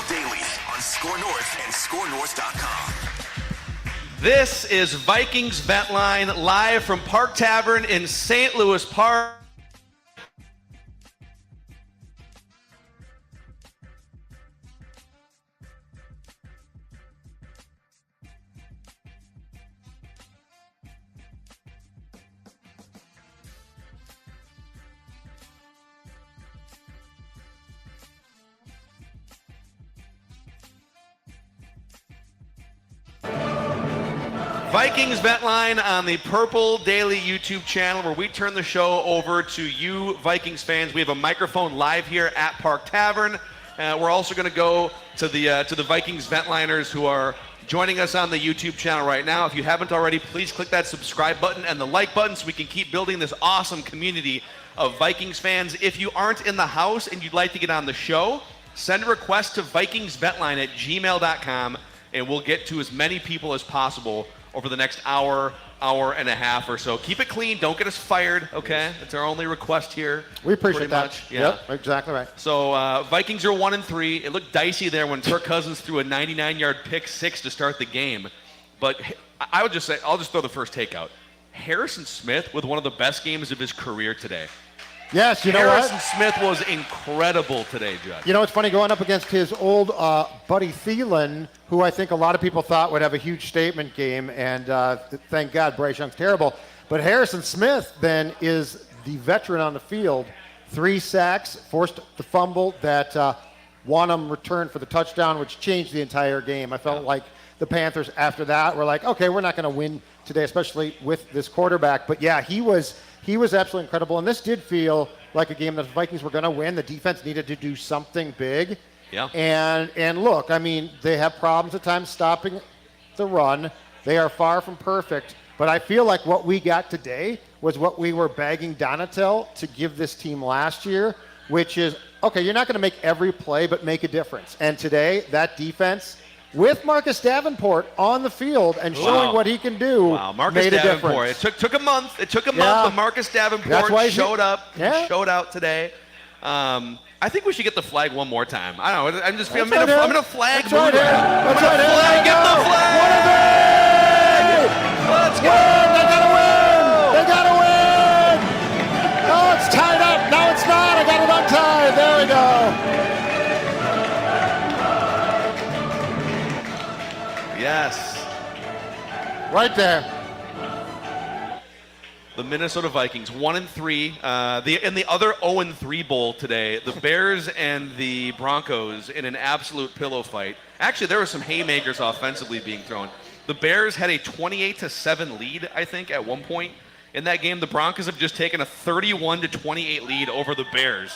daily on Score North and ScoreNorth.com. This is Vikings Vent Line live from Park Tavern in St. Louis Park. Vikings Vent Line on the Purple Daily YouTube channel, where we turn the show over to you Vikings fans. We have a microphone live here at Park Tavern. We're also going to go to the Vikings Vent Liners who are joining us on the YouTube channel right now. If you haven't already, please click that subscribe button and the like button so we can keep building this awesome community of Vikings fans. If you aren't in the house and you'd like to get on the show, send a request to VikingsVentLine@gmail.com, and we'll get to as many people as possible over the next hour and a half or so. Keep it clean. Don't get us fired, okay? That's our only request here. We appreciate that. Much. Yeah. Yep, exactly right. So Vikings are 1-3. It looked dicey there when Kirk Cousins threw a 99-yard pick six to start the game. But I would just say, I'll just throw the first take out. Harrison Smith with one of the best games of his career today. Yes, you know Harrison what? Smith was incredible today, Judd. You know, it's funny going up against his old buddy Thielen, who I think a lot of people thought would have a huge statement game, and thank God Bryce Young's terrible. But Harrison Smith then is the veteran on the field. 3 sacks, forced the fumble that won him return for the touchdown, which changed the entire game. I felt like the Panthers after that were like, okay, we're not going to win today, especially with this quarterback. But yeah, he was absolutely incredible, and this did feel like a game that the Vikings were going to win. The defense needed to do something big. Yeah. And look, I mean, they have problems at times stopping the run. They are far from perfect, but I feel like what we got today was what we were begging Donatel to give this team last year, which is, okay, you're not going to make every play, but make a difference. And today, that defense, with Marcus Davenport on the field and showing what he can do, Marcus made a Davenport. difference. It took a month. It took a month, but Marcus Davenport showed up. Yeah. He showed out today. I think we should get the flag one more time. I don't know. I'm in a flag mood. Get the flag. What are they? Let's go. They gotta win. They gotta win. Oh, it's tied up. No, it's not. I got it untied. There we go. Yes. Right there. The Minnesota Vikings, 1-3. In the other 0-3 bowl today, the Bears and the Broncos in an absolute pillow fight. Actually, there were some haymakers offensively being thrown. The Bears had a 28-7 lead, I think, at one point in that game. The Broncos have just taken a 31-28 lead over the Bears.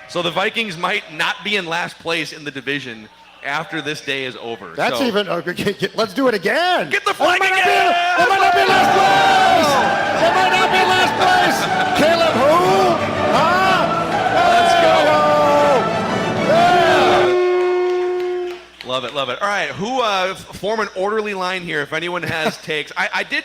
So the Vikings might not be in last place in the division after this day is over. That's let's do it again. Get the flag again. They might not be last place. They might not be last place. Caleb who? Huh? Let's go. Yeah. Love it. All right, who form an orderly line here if anyone has takes.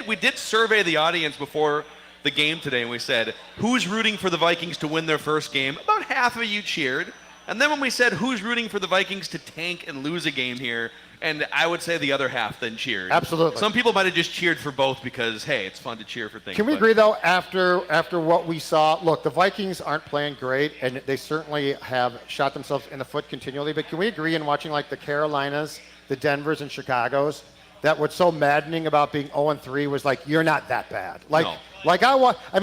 We did survey the audience before the game today, and we said, who's rooting for the Vikings to win their first game? About half of you cheered. And then when we said, who's rooting for the Vikings to tank and lose a game here, and I would say the other half then cheered. Absolutely. Some people might have just cheered for both because, hey, it's fun to cheer for things. Can we agree, though, after what we saw? Look, the Vikings aren't playing great, and they certainly have shot themselves in the foot continually. But can we agree in watching, like, the Carolinas, the Denvers, and Chicagos, that what's so maddening about being 0-3 was, like, you're not that bad. No.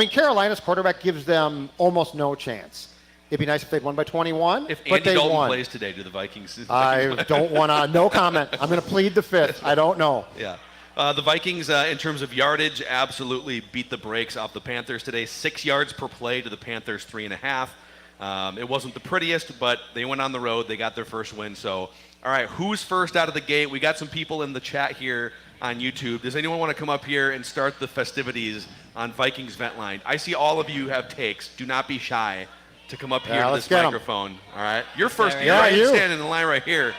Carolina's quarterback gives them almost no chance. It'd be nice if they'd won by 21, if but Andy they Dalton won. plays today, do the Vikings? I don't want to. No comment. I'm going to plead the fifth. I don't know. Yeah. The Vikings, in terms of yardage, absolutely beat the brakes off the Panthers today. 6 yards per play to the Panthers 3.5. It wasn't the prettiest, but they went on the road. They got their first win. So, all right, who's first out of the gate? We got some people in the chat here on YouTube. Does anyone want to come up here and start the festivities on Vikings Vent Line? I see all of you have takes. Do not be shy to come up here to this microphone. All right, you're first. You're standing in the line right here.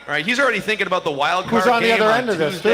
All right, he's already thinking about the wild card game on Tuesday. Who's on the other end of this too?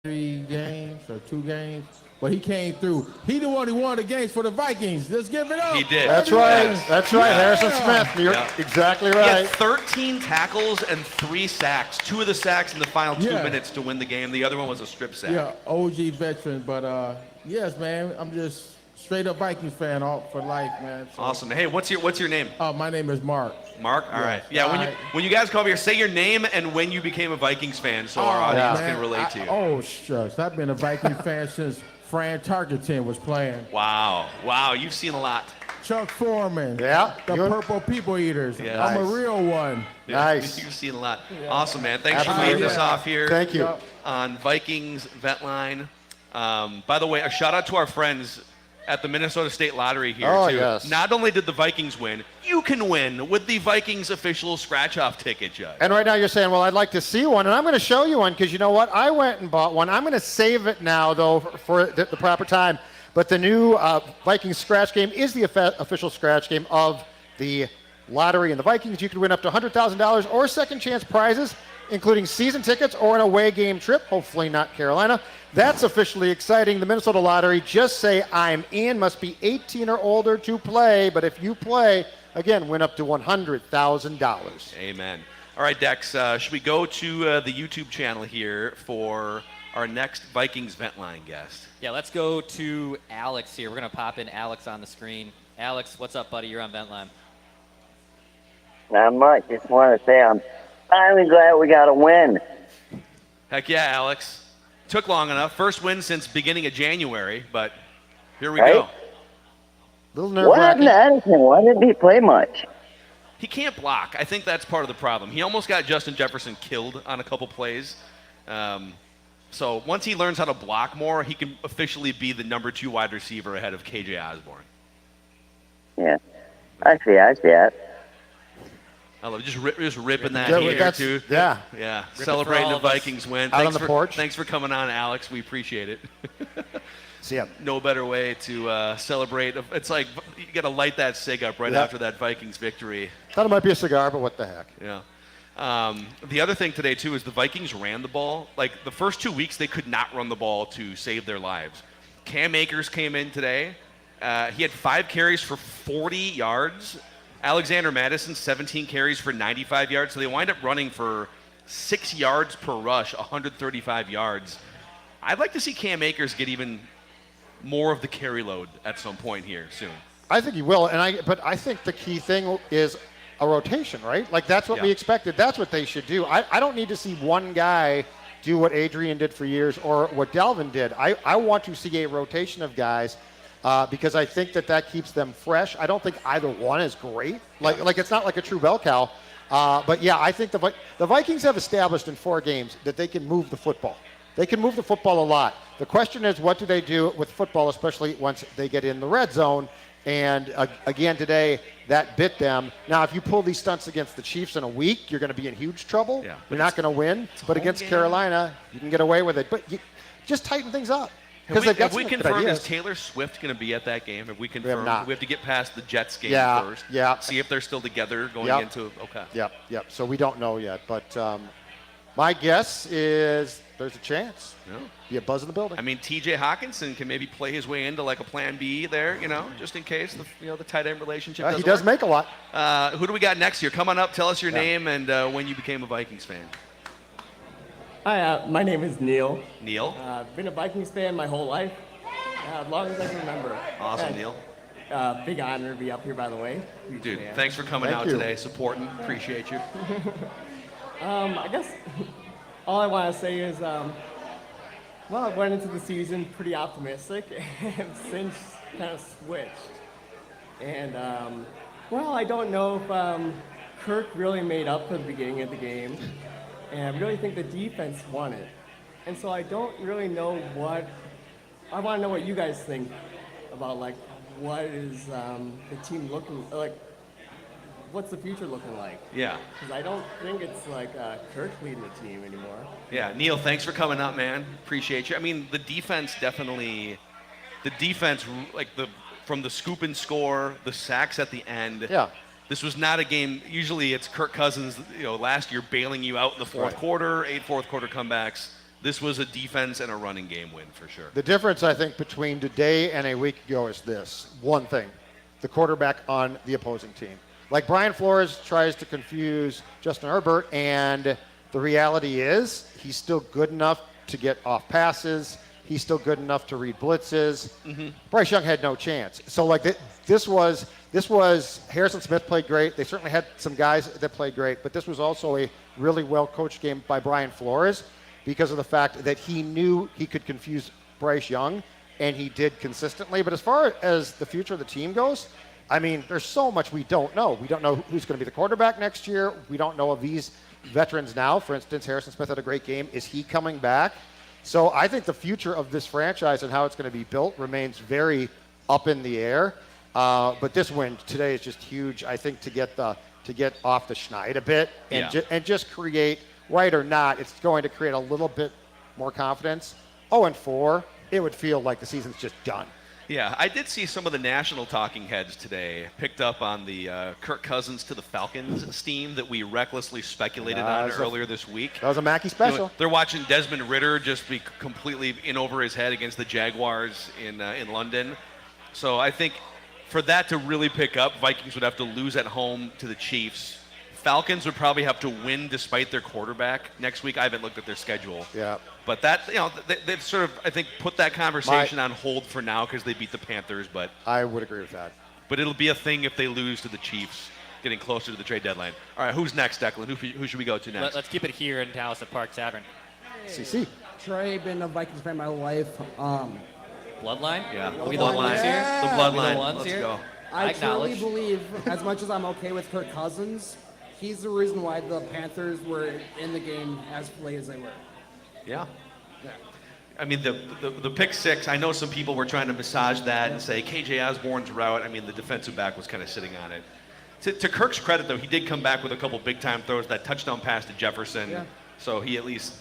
3 games or 2 games, but he came through. He the one who won the games for the Vikings. Let's give it up. He did. That's right. Yes. That's right. Yeah. Harrison Smith. You're exactly He right. had 13 tackles and 3 sacks. 2 of the sacks in the final 2 minutes to win the game. The other one was a strip sack. Yeah, OG veteran, but yes, man, I'm just straight up Vikings fan for life, man. So, Awesome. Hey, what's your name? my name is Mark. Mark? All right. Yeah, All when right. when you guys come over here, say your name and when you became a Vikings fan so our audience can relate to you. Oh, shucks. I've been a Viking fan since Fran Tarkenton was playing. Wow. Wow, you've seen a lot. Chuck Foreman. Yeah. The Purple People Eaters. Yeah. I'm a Nice. real one. Nice. You've seen a lot. Awesome, man. Thanks for Absolutely. leading us off here Thank you. on Vikings Vent Line. By the way, a shout out to our friends at the Minnesota State Lottery here, Oh, too. yes. Not only did the Vikings win, you can win with the Vikings official scratch-off ticket, Judge. And right now you're saying, well, I'd like to see one, and I'm going to show you one because you know what? I went and bought one. I'm going to save it now, though, for the proper time. But the new Vikings scratch game is the official scratch game of the lottery. And the Vikings, you can win up to $100,000 or second chance prizes, including season tickets or an away game trip, hopefully not Carolina. That's officially exciting. The Minnesota Lottery, just say I'm in, must be 18 or older to play. But if you play, again, win up to $100,000. Amen. All right, Dex, should we go to the YouTube channel here for our next Vikings Vent Line guest? Yeah, let's go to Alex here. We're going to pop in Alex on the screen. Alex, what's up, buddy? You're on Vent Line. Not much. Just want to say I'm finally glad we got a win. Heck yeah, Alex. Took long enough. First win since beginning of January, but here we Right? go. Little What happened nerve-wracking. to Addison? Why didn't he play much? He can't block. I think that's part of the problem. He almost got Justin Jefferson killed on a couple plays. So once he learns how to block more, he can officially be the number 2 wide receiver ahead of KJ Osborne. Yeah. I see that. I love just ripping that Yeah, here, that's- too. yeah. Yeah, for celebrating all the of us. Vikings win. Out on the porch. Thanks for coming on, Alex. We appreciate it. See ya. No better way to celebrate. It's like you got to light that cig up right Yeah. after that Vikings victory. Thought it might be a cigar, but what the heck. Yeah. The other thing today, too, is the Vikings ran the ball. Like, the first 2 weeks, they could not run the ball to save their lives. Cam Akers came in today. He had 5 carries for 40 yards. Alexander Madison, 17 carries for 95 yards. So they wind up running for 6 yards per rush, 135 yards. I'd like to see Cam Akers get even more of the carry load at some point here soon. I think he will, but I think the key thing is a rotation, right? Like that's what we expected. That's what they should do. I don't need to see one guy do what Adrian did for years or what Dalvin did. I want to see a rotation of guys because I think that keeps them fresh. I don't think either one is great. Like it's not like a true bell cow. But yeah, I think the Vikings have established in 4 games that they can move the football. They can move the football a lot. The question is, what do they do with football, especially once they get in the red zone? And again, today, that bit them. Now, if you pull these stunts against the Chiefs in a week, you're going to be in huge trouble. Yeah. You're not going to win. But against Carolina, you can get away with it. But just tighten things up. Have we confirmed, is Taylor Swift going to be at that game? Have we confirmed? not. We have to get past the Jets game first. Yeah. See if they're still together going into. Okay. Yep. So we don't know yet. But my guess is there's a chance. Yeah. Be a buzz in the building. I mean, T.J. Hawkinson can maybe play his way into like a plan B there, just in case the tight end relationship. He does make a lot. Who do we got next here? Come on up. Tell us your name and when you became a Vikings fan. Hi, my name is Neil. Neil. I've been a Vikings fan my whole life, as long as I can remember. Awesome, And, Neil. Big honor to be up here, by the way. Huge Dude, fan. thanks for coming Thank out you. today, supporting. Appreciate you. I guess all I want to say is, well, I went into the season pretty optimistic, and since kind of switched. And, well, I don't know if Kirk really made up for the beginning of the game, and I really think the defense won it. And so I don't really know I want to know what you guys think about, like, what is the team looking like? What's the future looking like? Yeah. Because I don't think it's like Kirk leading the team anymore. Yeah, Neil, thanks for coming up, man. Appreciate you. I mean, the defense, like from the scoop and score, the sacks at the end. Yeah. This was not a game. Usually it's Kirk Cousins, last year bailing you out in the fourth quarter, 8 fourth quarter comebacks. this was a defense and a running game win for sure. The difference, I think, between today and a week ago is this one thing: the quarterback on the opposing team. Like Brian Flores tries to confuse Justin Herbert, and the reality is he's still good enough to get off passes. He's still good enough to read blitzes. Bryce Young had no chance. So like this was Harrison Smith played great. They certainly had some guys that played great, but this was also a really well coached game by Brian Flores because of the fact that he knew he could confuse Bryce Young, and he did consistently. But as far as the future of the team goes, I mean, there's so much we don't know. We don't know who's going to be the quarterback next year. We don't know of these veterans now. For instance, Harrison Smith had a great game. Is he coming back? So I think the future of this franchise and how it's going to be built remains very up in the air. But this win today is just huge, I think, to get off the schneid a bit and just create, right or not, it's going to create a little bit more confidence. 0-4, it would feel like the season's just done. Yeah, I did see some of the national talking heads today picked up on the Kirk Cousins to the Falcons steam that we recklessly speculated on earlier this week. That was a Mackey special. You know, they're watching Desmond Ridder just be completely in over his head against the Jaguars in London. So I think for that to really pick up, Vikings would have to lose at home to the Chiefs. Falcons would probably have to win despite their quarterback next week. I haven't looked at their schedule. Yeah. But that, they've sort of, I think, put that conversation on hold for now because they beat the Panthers. But I would agree with that. But it'll be a thing if they lose to the Chiefs, getting closer to the trade deadline. All right, who's next, Declan? Who should we go to next? Let's keep it here in Dallas at Park Tavern. CC. Trey, been a Vikings fan my whole life. Bloodline? Yeah. Are we the ones here? The bloodline. The ones Let's here? go. I truly acknowledge. believe, as much as I'm okay with Kirk Cousins, he's the reason why the Panthers were in the game as late as they were. Yeah. I mean, the pick six, I know some people were trying to massage that and say KJ Osborne's route. I mean, the defensive back was kind of sitting on it. To Kirk's credit, though, he did come back with a couple big-time throws. That touchdown pass to Jefferson, so he at least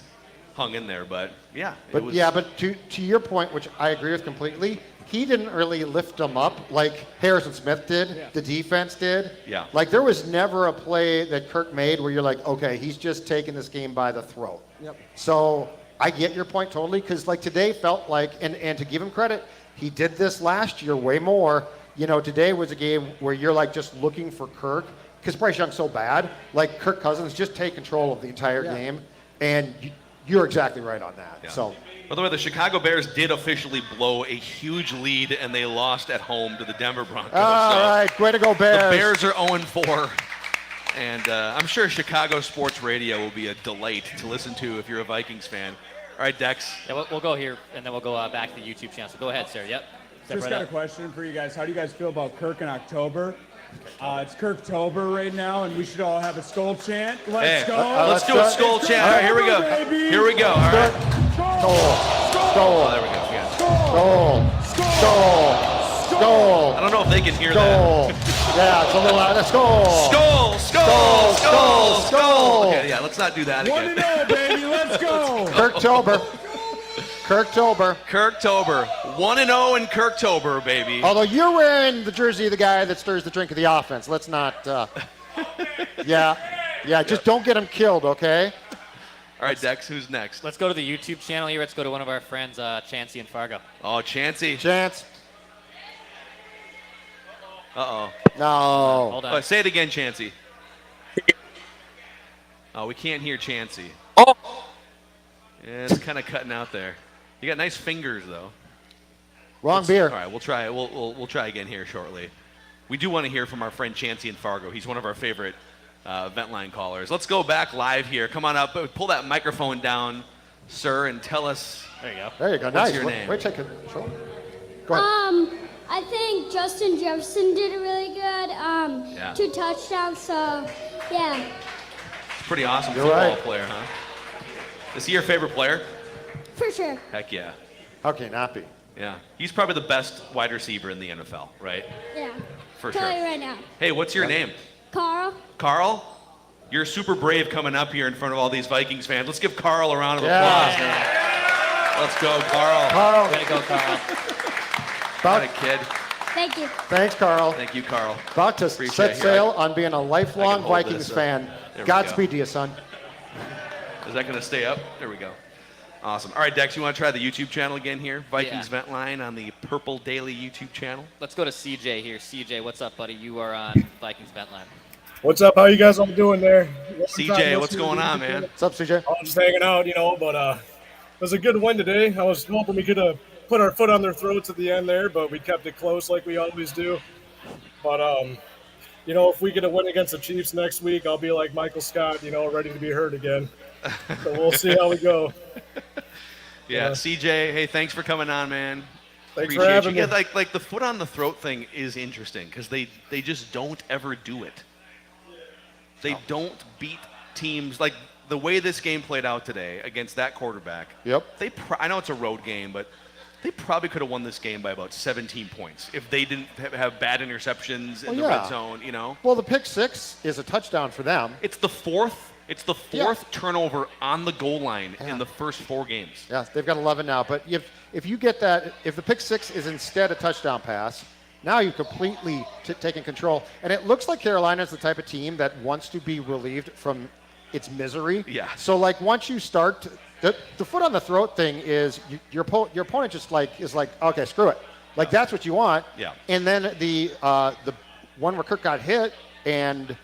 hung in there. But, yeah. But to your point, which I agree with completely, he didn't really lift them up like Harrison Smith did, the defense did. Yeah. Like, there was never a play that Kirk made where you're like, okay, he's just taking this game by the throat. Yep. So I get your point totally, because like today felt like, and to give him credit, he did this last year way more. You know, today was a game where you're like just looking for Kirk, because Bryce Young's so bad. Like Kirk Cousins, just take control of the entire game, and you're exactly right on that. Yeah. So. By the way, the Chicago Bears did officially blow a huge lead, and they lost at home to the Denver Broncos. All right, way to go, Bears. The Bears are 0-4, and I'm sure Chicago sports radio will be a delight to listen to if you're a Vikings fan. All right, Dex. Yeah, we'll go here, and then we'll go back to the YouTube channel. So go ahead, sir. Yep. Step Just right got a up. question for you guys. How do you guys feel about Kirk in October? It's Kirktober right now, and we should all have a skull chant. Let's go. Let's do a skull chant. All right, here we go. Baby. Here we go. All right. Skull. Oh, there we go. Yeah. Skull. I don't know if they can hear Skull. that. Yeah, it's a little out of skull. Skull. Okay, yeah, let's not do that again. 1-0, baby. Let's go. Kirktober. 1-0 in Kirktober, baby. Although you're wearing the jersey of the guy that stirs the drink of the offense. Let's not. Just don't get him killed, okay? All right, Dex, who's next? Let's go to the YouTube channel here. Let's go to one of our friends, Chancey and Fargo. Oh, Chancey. Chance. Uh-oh. No. Hold on. Say it again, Chancey. Oh, we can't hear Chancey. Oh. Yeah, it's kind of cutting out there. You got nice fingers, though. Wrong beer. All right, we'll try. We'll try again here shortly. We do want to hear from our friend Chancey in Fargo. He's one of our favorite Vent Line callers. Let's go back live here. Come on up. Pull that microphone down, sir, and tell us. There you go. There you go. What's Nice. your name? Wait, take it. Sure. Go ahead. I think Justin Jefferson did it really good. 2 touchdowns, so yeah. Pretty awesome You're football right. player, huh? Is he your favorite player? For sure. Heck yeah. How can he not be? Yeah. He's probably the best wide receiver in the NFL, right? Yeah. For Tell you sure. right now. Hey, what's your name? Carl. Carl? You're super brave coming up here in front of all these Vikings fans. Let's give Carl a round of Yeah. applause. Man. Let's go, Carl. Carl. Way to go, Carl. What a kid. Thank you. Thanks, Carl. Thank you, Carl. About to Appreciate set it. Here, sail on being a lifelong hold Vikings this, fan. there we Godspeed to you, son. Is that going to stay up? There we go. Awesome. All right, Dex, you want to try the YouTube channel again here? Vikings Yeah. Vent Line on the Purple Daily YouTube channel. Let's go to CJ here. CJ, what's up, buddy? You are on Vikings Vent Line. What's up? How you guys all doing there? CJ, what's going on, man? What's up, CJ? I was just hanging out, but it was a good win today. I was hoping we could have put our foot on their throats at the end there, but we kept it close like we always do. But, if we get a win against the Chiefs next week, I'll be like Michael Scott, ready to be hurt again. So we'll see how we go. Yeah, CJ, hey, thanks for coming on, man. Thanks Appreciate for having you. me. Yeah, like the foot on the throat thing is interesting because they just don't ever do it. They don't beat teams like the way this game played out today against that quarterback. Yep. I know it's a road game, but they probably could have won this game by about 17 points if they didn't have bad interceptions in the red zone, Well, the pick six is a touchdown for them. It's the fourth turnover on the goal line in the first 4 games. Yeah, they've got 11 now. But if you get that, if the pick six is instead a touchdown pass, now you've completely taken control. And it looks like Carolina's the type of team that wants to be relieved from its misery. Yeah. So, once you start, the foot on the throat thing is your opponent just is like, okay, screw it. That's what you want. Yeah. And then the one where Kirk got hit and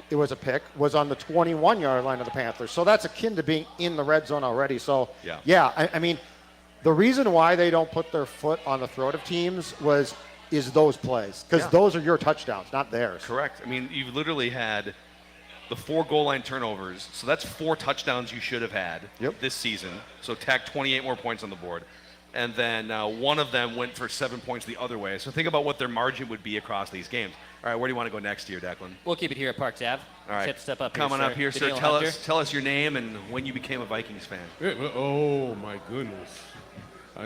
it was a pick was on the 21-yard line of the Panthers. So that's akin to being in the red zone already. So, I mean, the reason why they don't put their foot on the throat of teams is those plays because those are your touchdowns, not theirs. Correct. I mean, you've literally had the 4 goal line turnovers, so that's 4 touchdowns you should have had this season. So tack 28 more points on the board. And then one of them went for 7 points the other way. So think about what their margin would be across these games. All right, where do you want to go next here, Declan? We'll keep it here at Park Tavern. All right. Step up Coming here, up here, sir. Tell us your name and when you became a Vikings fan. Oh, my goodness.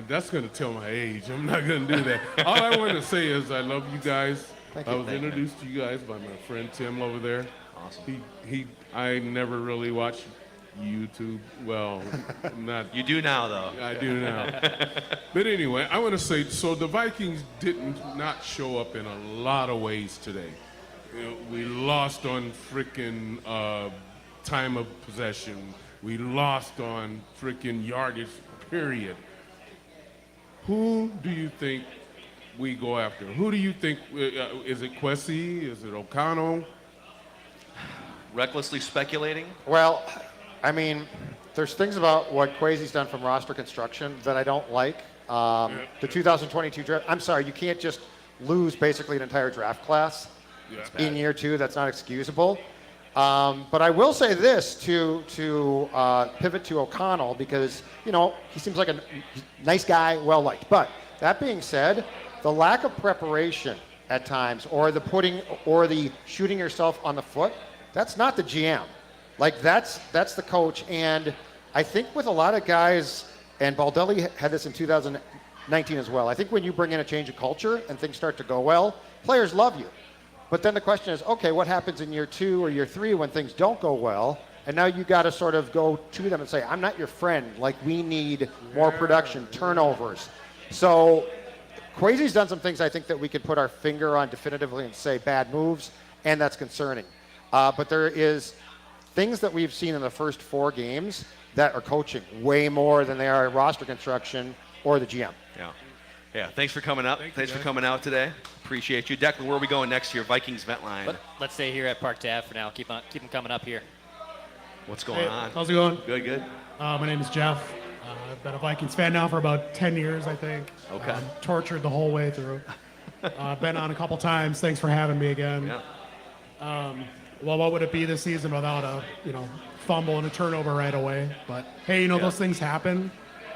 That's going to tell my age. I'm not going to do that. All I want to say is I love you guys. I was introduced to you guys by my friend Tim over there. Awesome. I never really watched YouTube. Well, not. You do now, though. I do now. But anyway, I want to say, so the Vikings not show up in a lot of ways today. We lost on freaking time of possession. We lost on freaking yardage, period. Who do you think we go after? Who do you think, is it Kwesi? Is it O'Connell? Recklessly speculating? Well, I mean, there's things about what Kwesi's done from roster construction that I don't like. The 2022 draft, I'm sorry, you can't just lose basically an entire draft class in year 2. That's not excusable. But I will say this to pivot to O'Connell because, he seems like a nice guy, well-liked. But that being said, the lack of preparation at times or the shooting yourself on the foot, that's not the GM. That's the coach. And I think with a lot of guys, and Baldelli had this in 2019 as well, I think when you bring in a change of culture and things start to go well, players love you. But then the question is, okay, what happens in year 2 or year 3 when things don't go well? And now you got to sort of go to them and say, I'm not your friend. We need more production, turnovers. So Kwesi's done some things I think that we could put our finger on definitively and say bad moves, and that's concerning. But there is things that we've seen in the first 4 games that are coaching way more than they are roster construction or the GM. Yeah. Thanks for coming up. Thanks for coming out today. Appreciate you. Declan, where are we going next here? Vikings Vent Line. Let's stay here at Park Tavern for now. Keep them coming up here. What's going on? How's it going? Good. My name is Jeff. I've been a Vikings fan now for about 10 years, I think. Okay. Tortured the whole way through. Been on a couple times. Thanks for having me again. Yeah. Well, what would it be this season without a, fumble and a turnover right away? But hey, those things happen.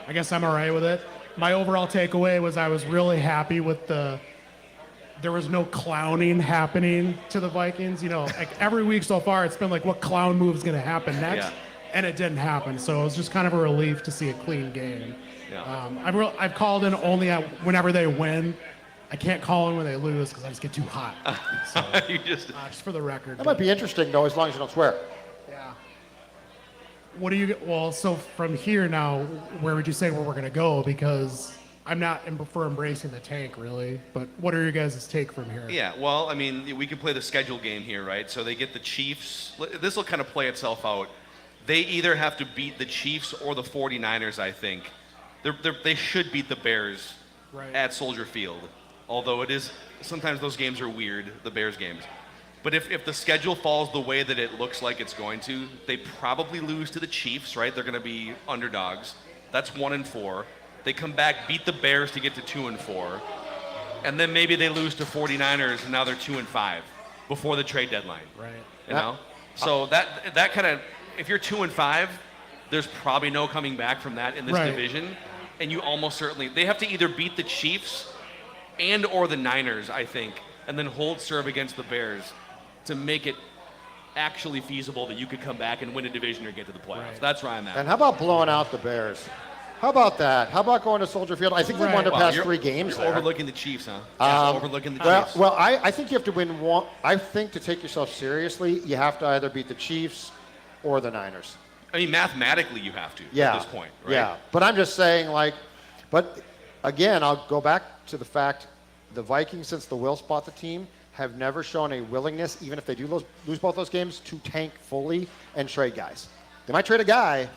I guess I'm all right with it. My overall takeaway was I was really happy with there was no clowning happening to the Vikings. Every week so far, it's been what clown move is going to happen next, and it didn't happen. So it was just kind of a relief to see a clean game. Yeah. I've called in only whenever they win. I can't call in when they lose because I just get too hot. So, just for the record. That might be interesting, though, as long as you don't swear. Yeah. So from here now, where would you say where we're going to go? Because I'm not for embracing the tank, really. But what are your guys' take from here? Yeah, well, I mean, we can play the schedule game here, right? So they get the Chiefs. This will kind of play itself out. they either have to beat the Chiefs or the 49ers, I think. They should beat the Bears at Soldier Field, although it is sometimes those games are weird, the Bears games. But if the schedule falls the way that it looks like it's going to, they probably lose to the Chiefs, right? They're going to be underdogs. That's 1-4. They come back, beat the Bears to get to 2-4. And then maybe they lose to 49ers, and now they're 2-5 before the trade deadline. Right. You know? So that kind of, if you're 2-5, there's probably no coming back from that in this division. And you almost certainly, they have to either beat the Chiefs and or the Niners, I think, and then hold serve against the Bears to make it actually feasible that you could come back and win a division or get to the playoffs. Right. That's where I'm at. And how about blowing out the Bears? How about that? How about going to Soldier Field? I think we won the past 3 games You're there. overlooking the Chiefs, huh? Overlooking the Chiefs. Well, I think you have to win one. I think to take yourself seriously, you have to either beat the Chiefs or the Niners. I mean, mathematically, you have to at this point, right? Yeah, but I'm just saying, but again, I'll go back to the fact the Vikings, since the Wills bought the team, have never shown a willingness, even if they do lose both those games, to tank fully and trade guys. They might trade a guy,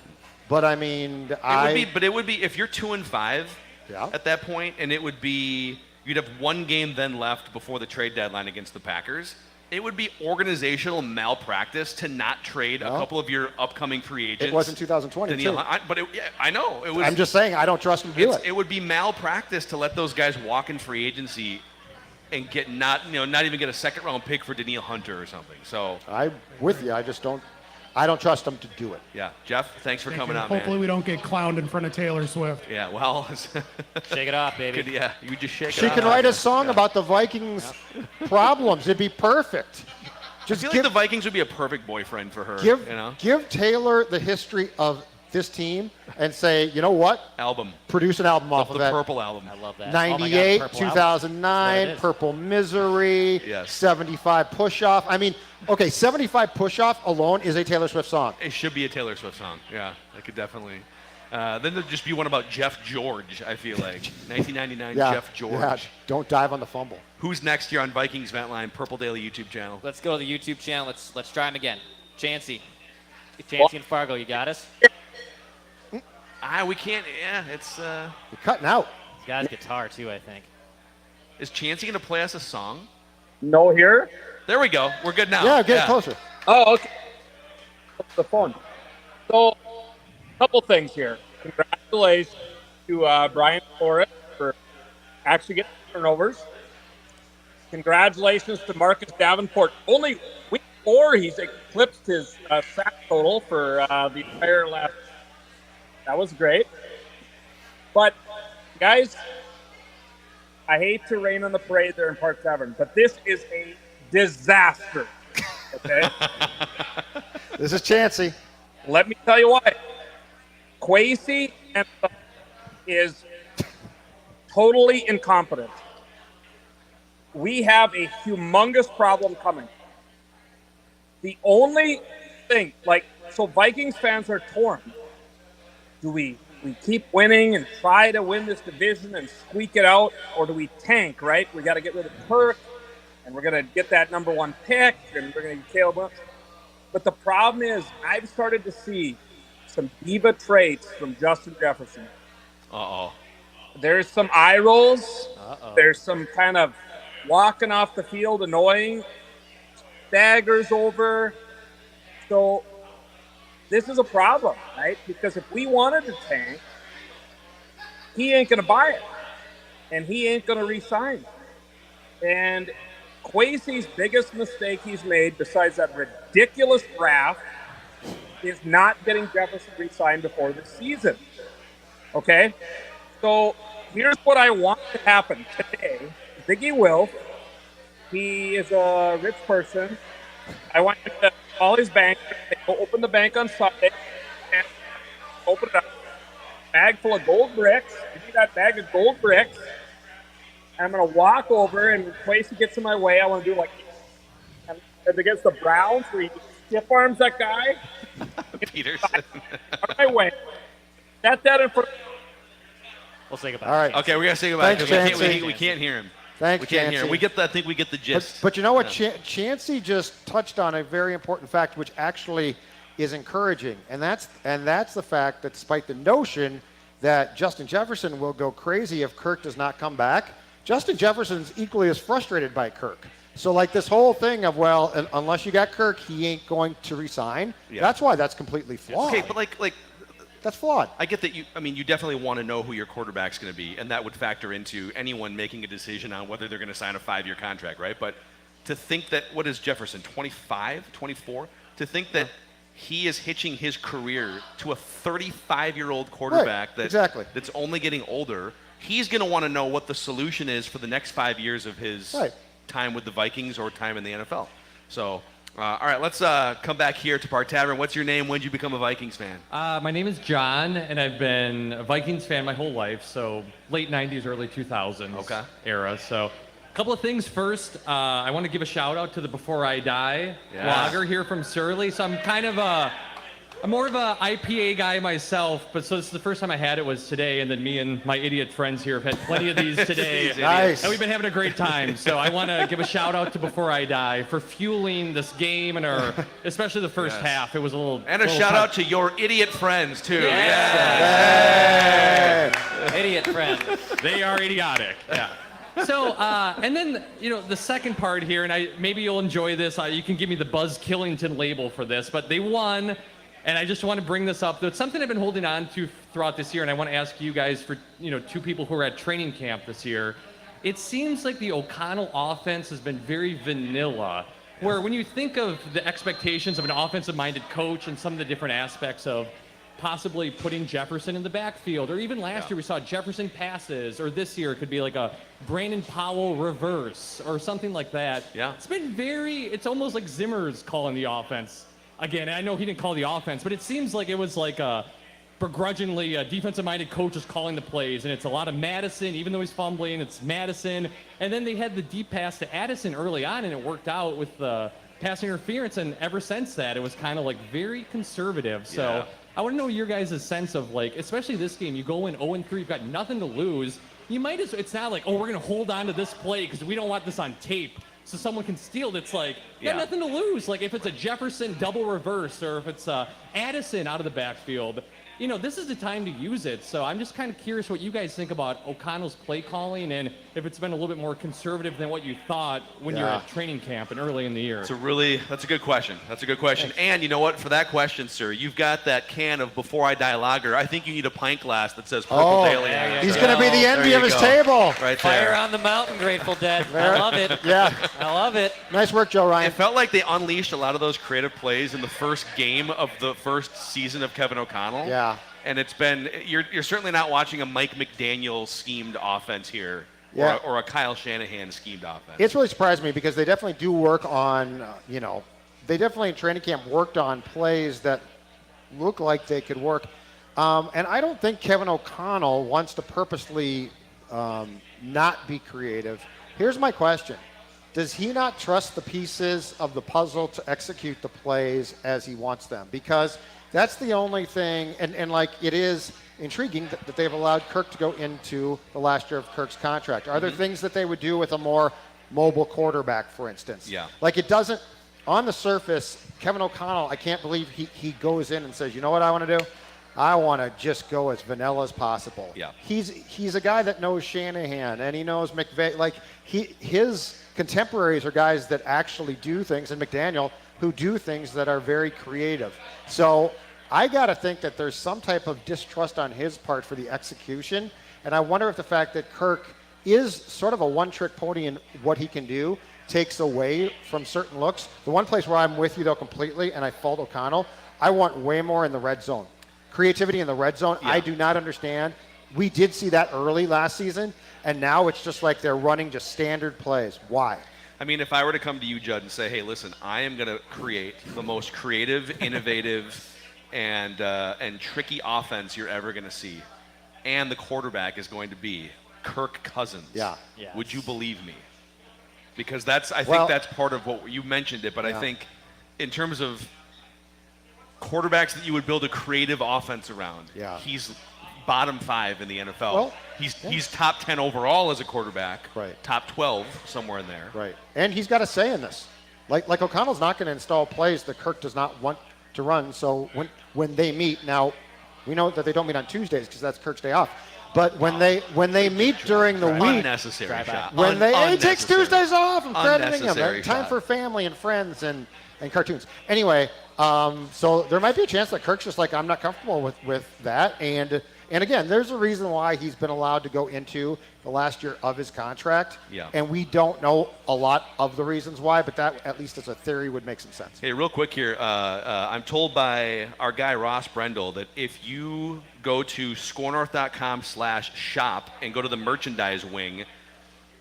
but I mean, it would be if you're 2-5 at that point, and it would be you'd have one game then left before the trade deadline against the Packers. It would be organizational malpractice to not trade a couple of your upcoming free agents. It was in 2020 too. I know it was. I'm just saying I don't trust him to do it. It would be malpractice to let those guys walk in free agency and get not even get a second round pick for Danielle Hunter or something. So I'm with you. I don't trust them to do it. Yeah, Jeff, thanks for coming out, Hopefully man. we don't get clowned in front of Taylor Swift. Yeah, well, shake it off, baby. You just shake it She off. can write a song about the Vikings' problems. It'd be perfect. I feel like the Vikings would be a perfect boyfriend for her. Give Taylor the history of this team and say, you know what? Produce an album off of that. The Purple album. I love that. 98, Purple 2009, Purple Misery, 75 Push-Off. I mean, okay, 75 Push-Off alone is a Taylor Swift song. It should be a Taylor Swift song. Yeah, I could definitely. Then there'd just be one about Jeff George, I feel like. 1999 Jeff George. Yeah, don't dive on the fumble. Who's next here on Vikings Vent Line, Purple Daily YouTube channel? Let's go to the YouTube channel. Let's try him again. Chancey and Fargo, you got us? We can't. Yeah, it's. You're cutting out. He's got his guitar too, I think. Is Chancey gonna play us a song? No, here. There we go. We're good now. Yeah, get closer. Oh, okay. The phone. So, couple things here. Congratulations to Brian Flores for actually getting turnovers. Congratulations to Marcus Davenport. Only week 4, he's eclipsed his sack total for the entire last. That was great. But, guys, I hate to rain on the parade there in Park Tavern, but this is a disaster. Okay? This is Chancey. Let me tell you why. Kwesi is totally incompetent. We have a humongous problem coming. The only thing, so Vikings fans are torn. Do we keep winning and try to win this division and squeak it out, or do we tank, right? We got to get rid of Kirk, and we're going to get that number 1 pick, and we're going to get Caleb. But the problem is I've started to see some diva traits from Justin Jefferson. Uh-oh. There's some eye rolls. Uh-oh. There's some kind of walking off the field annoying. Staggers over. So this is a problem, right? Because if we wanted to tank, he ain't going to buy it. And he ain't going to re-sign. And Kwesi's biggest mistake he's made, besides that ridiculous draft, is not getting Jefferson re-signed before the season. Okay? So here's what I want to happen today. Biggie Wilf, he is a rich person. I want him to call his bank. Go open the bank on Sunday and open it up. Bag full of gold bricks. Give me that bag of gold bricks. And I'm going to walk over, and when Kwesi gets in my way, I want to do as against the Browns, where he stiff arms that guy. Peterson. On my way. Set that in front. We'll say goodbye. All right. Okay, we got to say goodbye. Thanks, We can't hear him. Thanks, we can't hear him. Chancey. I think we get the gist. But you know what? Chancey just touched on a very important fact, which actually is encouraging, and that's the fact that despite the notion that Justin Jefferson will go crazy if Kirk does not come back, Justin Jefferson's equally as frustrated by Kirk. So like this whole thing of, well, unless you got Kirk, he ain't going to resign. Yeah. That's why that's completely flawed. Okay, but like that's flawed. I get that you definitely want to know who your quarterback's going to be, and that would factor into anyone making a decision on whether they're going to sign a 5-year contract, right? But to think that, what is Jefferson, 25, 24? To think that he is hitching his career to a 35-year-old quarterback that's only getting older, he's going to want to know what the solution is for the next 5 years of his time with the Vikings or time in the NFL. So, all right, let's come back here to Park Tavern. What's your name? When did you become a Vikings fan? My name is John, and I've been a Vikings fan my whole life, so late 90s, early 2000s era. So a couple of things first. I want to give a shout-out to the Before I Die lager here from Surly. So I'm more of a IPA guy myself, but so this is the first time I had it was today, and then me and my idiot friends here have had plenty of these today. Nice. And we've been having a great time. So I want to give a shout out to Before I Die for fueling this game and especially the first half. It was a little shout out to your idiot friends too. Idiot friends. They are idiotic. Yeah. So, and then, the second part here, and maybe you'll enjoy this. You can give me the Buzz Killington label for this, but they won. And I just want to bring this up. It's something I've been holding on to throughout this year, and I want to ask you guys for, two people who are at training camp this year. It seems like the O'Connell offense has been very vanilla, where when you think of the expectations of an offensive-minded coach and some of the different aspects of possibly putting Jefferson in the backfield, or even last year we saw Jefferson passes, or this year it could be like a Brandon Powell reverse or something like that. Yeah. It's almost like Zimmer's calling the offense. Again, I know he didn't call the offense, but it seems like it was like begrudgingly a defensive-minded coach is calling the plays, and it's a lot of Madison, even though he's fumbling, it's Madison. And then they had the deep pass to Addison early on, and it worked out with the pass interference, and ever since that, it was kind of like very conservative. So I want to know your guys' sense of, like, especially this game, you go in 0-3, you've got nothing to lose. You might as it's not like, we're going to hold on to this play because we don't want this on tape so someone can steal it. It's like, you got nothing to lose. Like, if it's a Jefferson double reverse or if it's Addison out of the backfield, this is the time to use it. So I'm just kind of curious what you guys think about O'Connell's play calling and if it's been a little bit more conservative than what you thought when you're at training camp and early in the year. That's a good question. That's a good question. And you know what? For that question, sir, you've got that can of Before I Die lager. I think you need a pint glass that says Purple Daily. He's going to be the envy of his table. Right there. Fire on the mountain, Grateful Dead. I love it. Yeah. I love it. Nice work, Joe Ryan. It felt like they unleashed a lot of those creative plays in the first game of the first season of Kevin O'Connell. Yeah. And it's been, you're certainly not watching a Mike McDaniel schemed offense here, or a Kyle Shanahan schemed offense. It's really surprised me because they definitely do work on, they definitely in training camp worked on plays that look like they could work. And I don't think Kevin O'Connell wants to purposely not be creative. Here's my question. Does he not trust the pieces of the puzzle to execute the plays as he wants them? Because that's the only thing, and like it is intriguing that they've allowed Kirk to go into the last year of Kirk's contract. Are there things that they would do with a more mobile quarterback, for instance? Yeah. Like it doesn't, on the surface, Kevin O'Connell, I can't believe he goes in and says, you know what I want to do? I want to just go as vanilla as possible. Yeah. He's a guy that knows Shanahan, and he knows McVay. Like his contemporaries are guys that actually do things, and McDaniel, who do things that are very creative. So I got to think that there's some type of distrust on his part for the execution. And I wonder if the fact that Kirk is sort of a one-trick pony in what he can do takes away from certain looks. The one place where I'm with you, though, completely, and I fault O'Connell, I want way more in the red zone. Creativity in the red zone, I do not understand. We did see that early last season, and now it's just like they're running just standard plays. Why? I mean, if I were to come to you, Judd, and say, hey, listen, I am going to create the most creative, innovative, and tricky offense you're ever going to see, and the quarterback is going to be Kirk Cousins, would you believe me? Because I think that's part of what you mentioned it, but I think in terms of quarterbacks that you would build a creative offense around, he's bottom 5 in the NFL. Well, he's top 10 overall as a quarterback. Right. Top 12 somewhere in there. Right. And he's got a say in this. Like O'Connell's not going to install plays that Kirk does not want to run. So when they meet, now we know that they don't meet on Tuesdays because that's Kirk's day off. But when they meet during the week, unnecessary shot. when he takes Tuesdays off, I'm crediting him. Unnecessary Time shot. for family and friends and cartoons. Anyway, so there might be a chance that Kirk's just like, I'm not comfortable with that. And again, there's a reason why he's been allowed to go into the last year of his contract. Yeah. And we don't know a lot of the reasons why, but that, at least as a theory, would make some sense. Hey, real quick here. I'm told by our guy Ross Brendel that if you go to scorenorth.com/shop and go to the merchandise wing,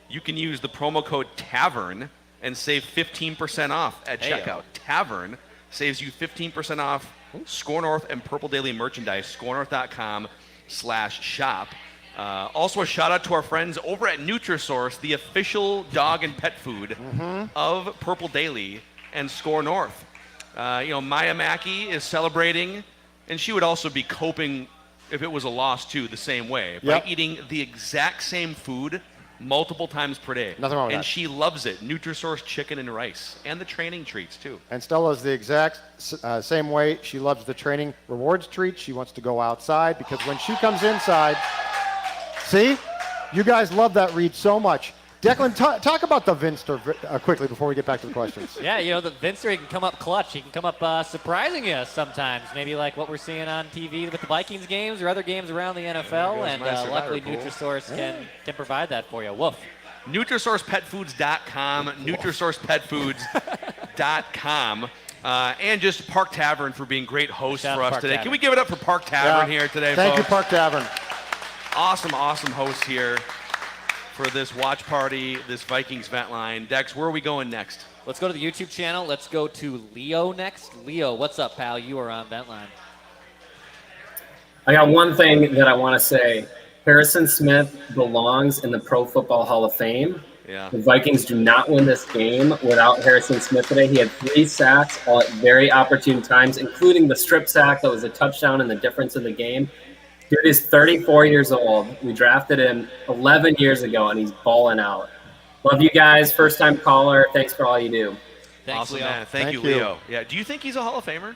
you can use the promo code TAVERN and save 15% off at checkout. Tavern saves you 15% off Score North and Purple Daily merchandise. scorenorth.com/shop. Also, a shout out to our friends over at Nutrisource, the official dog and pet food of Purple Daily and Score North. Maya Mackey is celebrating, and she would also be coping if it was a loss too, the same way, by eating the exact same food multiple times per day. Nothing wrong with and that. she loves it. Nutrisource chicken and rice, and the training treats too. And Stella's the exact same way. She loves the training rewards treats. She wants to go outside because when she comes inside, see, you guys love that read so much. Declan, talk about the Vinster quickly before we get back to the questions. Yeah, the Vinster, he can come up clutch. He can come up surprising you sometimes. Maybe like what we're seeing on TV with the Vikings games or other games around the NFL. And luckily, Nutrisource can provide that for you. Woof. NutrisourcePetFoods.com, NutrisourcePetFoods.com. And just Park Tavern for being great hosts for us today. Can we give it up for Park Tavern here today, Thank folks? you, Park Tavern. Awesome hosts here for this watch party, this Vikings Vent Line. Dex, where are we going next? Let's go to the YouTube channel. Let's go to Leo next. Leo, what's up, pal? You are on Vent Line. I got one thing that I want to say. Harrison Smith belongs in the Pro Football Hall of Fame. Yeah. The Vikings do not win this game without Harrison Smith today. He had 3 sacks all at very opportune times, including the strip sack that was a touchdown and the difference in the game. Dude is 34 years old. We drafted him 11 years ago, and he's balling out. Love you guys. First-time caller. Thanks for all you do. Thanks, awesome, Leo. man. Thank you, Leo. Yeah. Do you think he's a Hall of Famer? I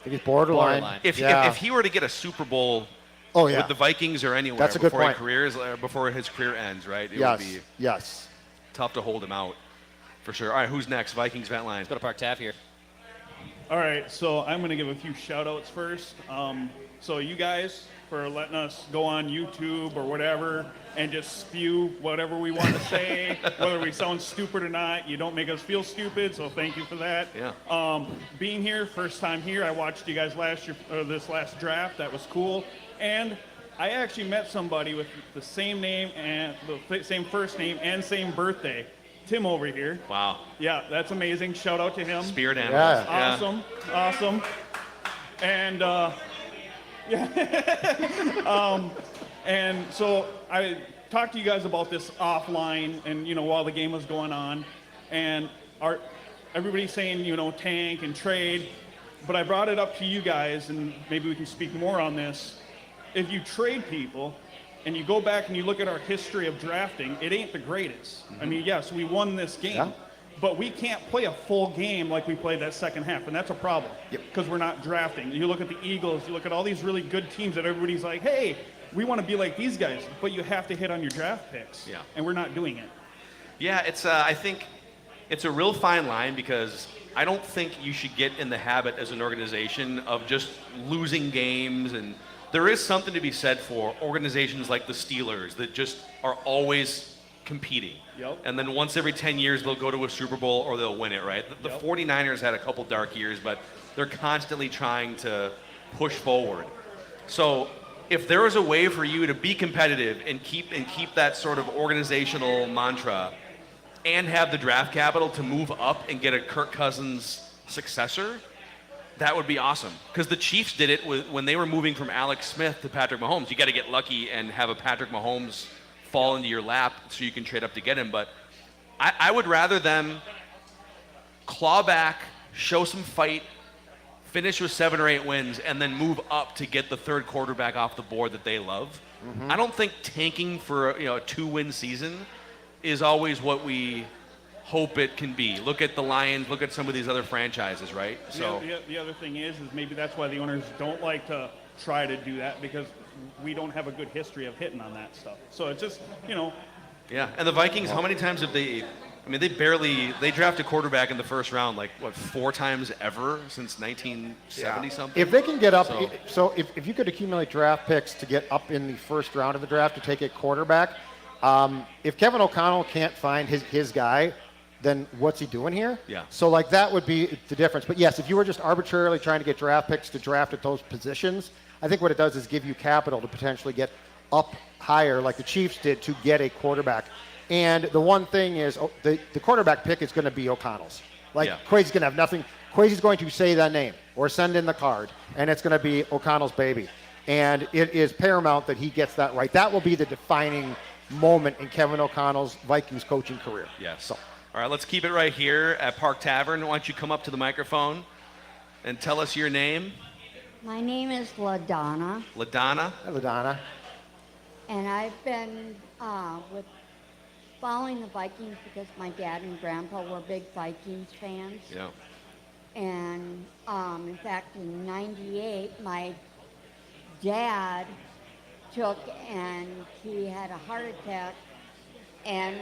think he's borderline. If he were to get a Super Bowl with the Vikings or anywhere That's a good before, point. before his career ends, right? It Yes. would be Yes. tough to hold him out for sure. All right, who's next? Vikings Vent Line. Let's go to Park Tav here. All right, so I'm going to give a few shout-outs first. So you guys for letting us go on YouTube or whatever and just spew whatever we want to say, whether we sound stupid or not. You don't make us feel stupid, so thank you for that. Yeah. Being here, first time here, I watched you guys last year, this last draft. That was cool. And I actually met somebody with the same name and the same first name and same birthday. Tim over here. Wow. Yeah, that's amazing. Shout out to him. Spirit animals. Awesome. Awesome. And and so I talked to you guys about this offline and while the game was going on, and everybody's saying tank and trade, but I brought it up to you guys and maybe we can speak more on this. If you trade people and you go back and you look at our history of drafting, it ain't the greatest. I mean, yes, we won this game, but we can't play a full game like we played that second half, and that's a problem because we're not drafting. You look at the Eagles, you look at all these really good teams that everybody's like, hey, we want to be like these guys, but you have to hit on your draft picks, and we're not doing it. Yeah, I think it's a real fine line because I don't think you should get in the habit as an organization of just losing games, and there is something to be said for organizations like the Steelers that just are always competing. And then once every 10 years, they'll go to a Super Bowl or they'll win it, right? The 49ers had a couple dark years, but they're constantly trying to push forward. So if there is a way for you to be competitive and keep that sort of organizational mantra and have the draft capital to move up and get a Kirk Cousins successor, that would be awesome. Because the Chiefs did it when they were moving from Alex Smith to Patrick Mahomes. You got to get lucky and have a Patrick Mahomes fall into your lap so you can trade up to get him. But I would rather them claw back, show some fight, finish with 7 or 8 wins, and then move up to get the third quarterback off the board that they love. I don't think tanking for a 2-win season is always what we hope it can be. Look at the Lions. Look at some of these other franchises, right? So The other thing is maybe that's why the owners don't like to try to do that, because we don't have a good history of hitting on that stuff. So it's just, yeah. And the Vikings, how many times have they? I mean, they draft a quarterback in the first round, like, what, 4 times ever since 1970 something? If they can get up, so if you could accumulate draft picks to get up in the first round of the draft to take a quarterback, if Kevin O'Connell can't find his guy, then what's he doing here? Yeah. So, like, that would be the difference. But, yes, if you were just arbitrarily trying to get draft picks to draft at those positions, I think what it does is give you capital to potentially get up higher, like the Chiefs did, to get a quarterback. And the one thing is, the quarterback pick is going to be O'Connell's. Like, Quasy's going to have nothing. Quasy's going to say that name or send in the card, and it's going to be O'Connell's baby. And it is paramount that he gets that right. That will be the defining moment in Kevin O'Connell's Vikings coaching career. Yes. So. All right, let's keep it right here at Park Tavern. Why don't you come up to the microphone and tell us your name? My name is LaDonna. LaDonna? Hi, LaDonna. And I've been following the Vikings because my dad and grandpa were big Vikings fans. Yeah. And in fact, in '98, my dad and he had a heart attack. And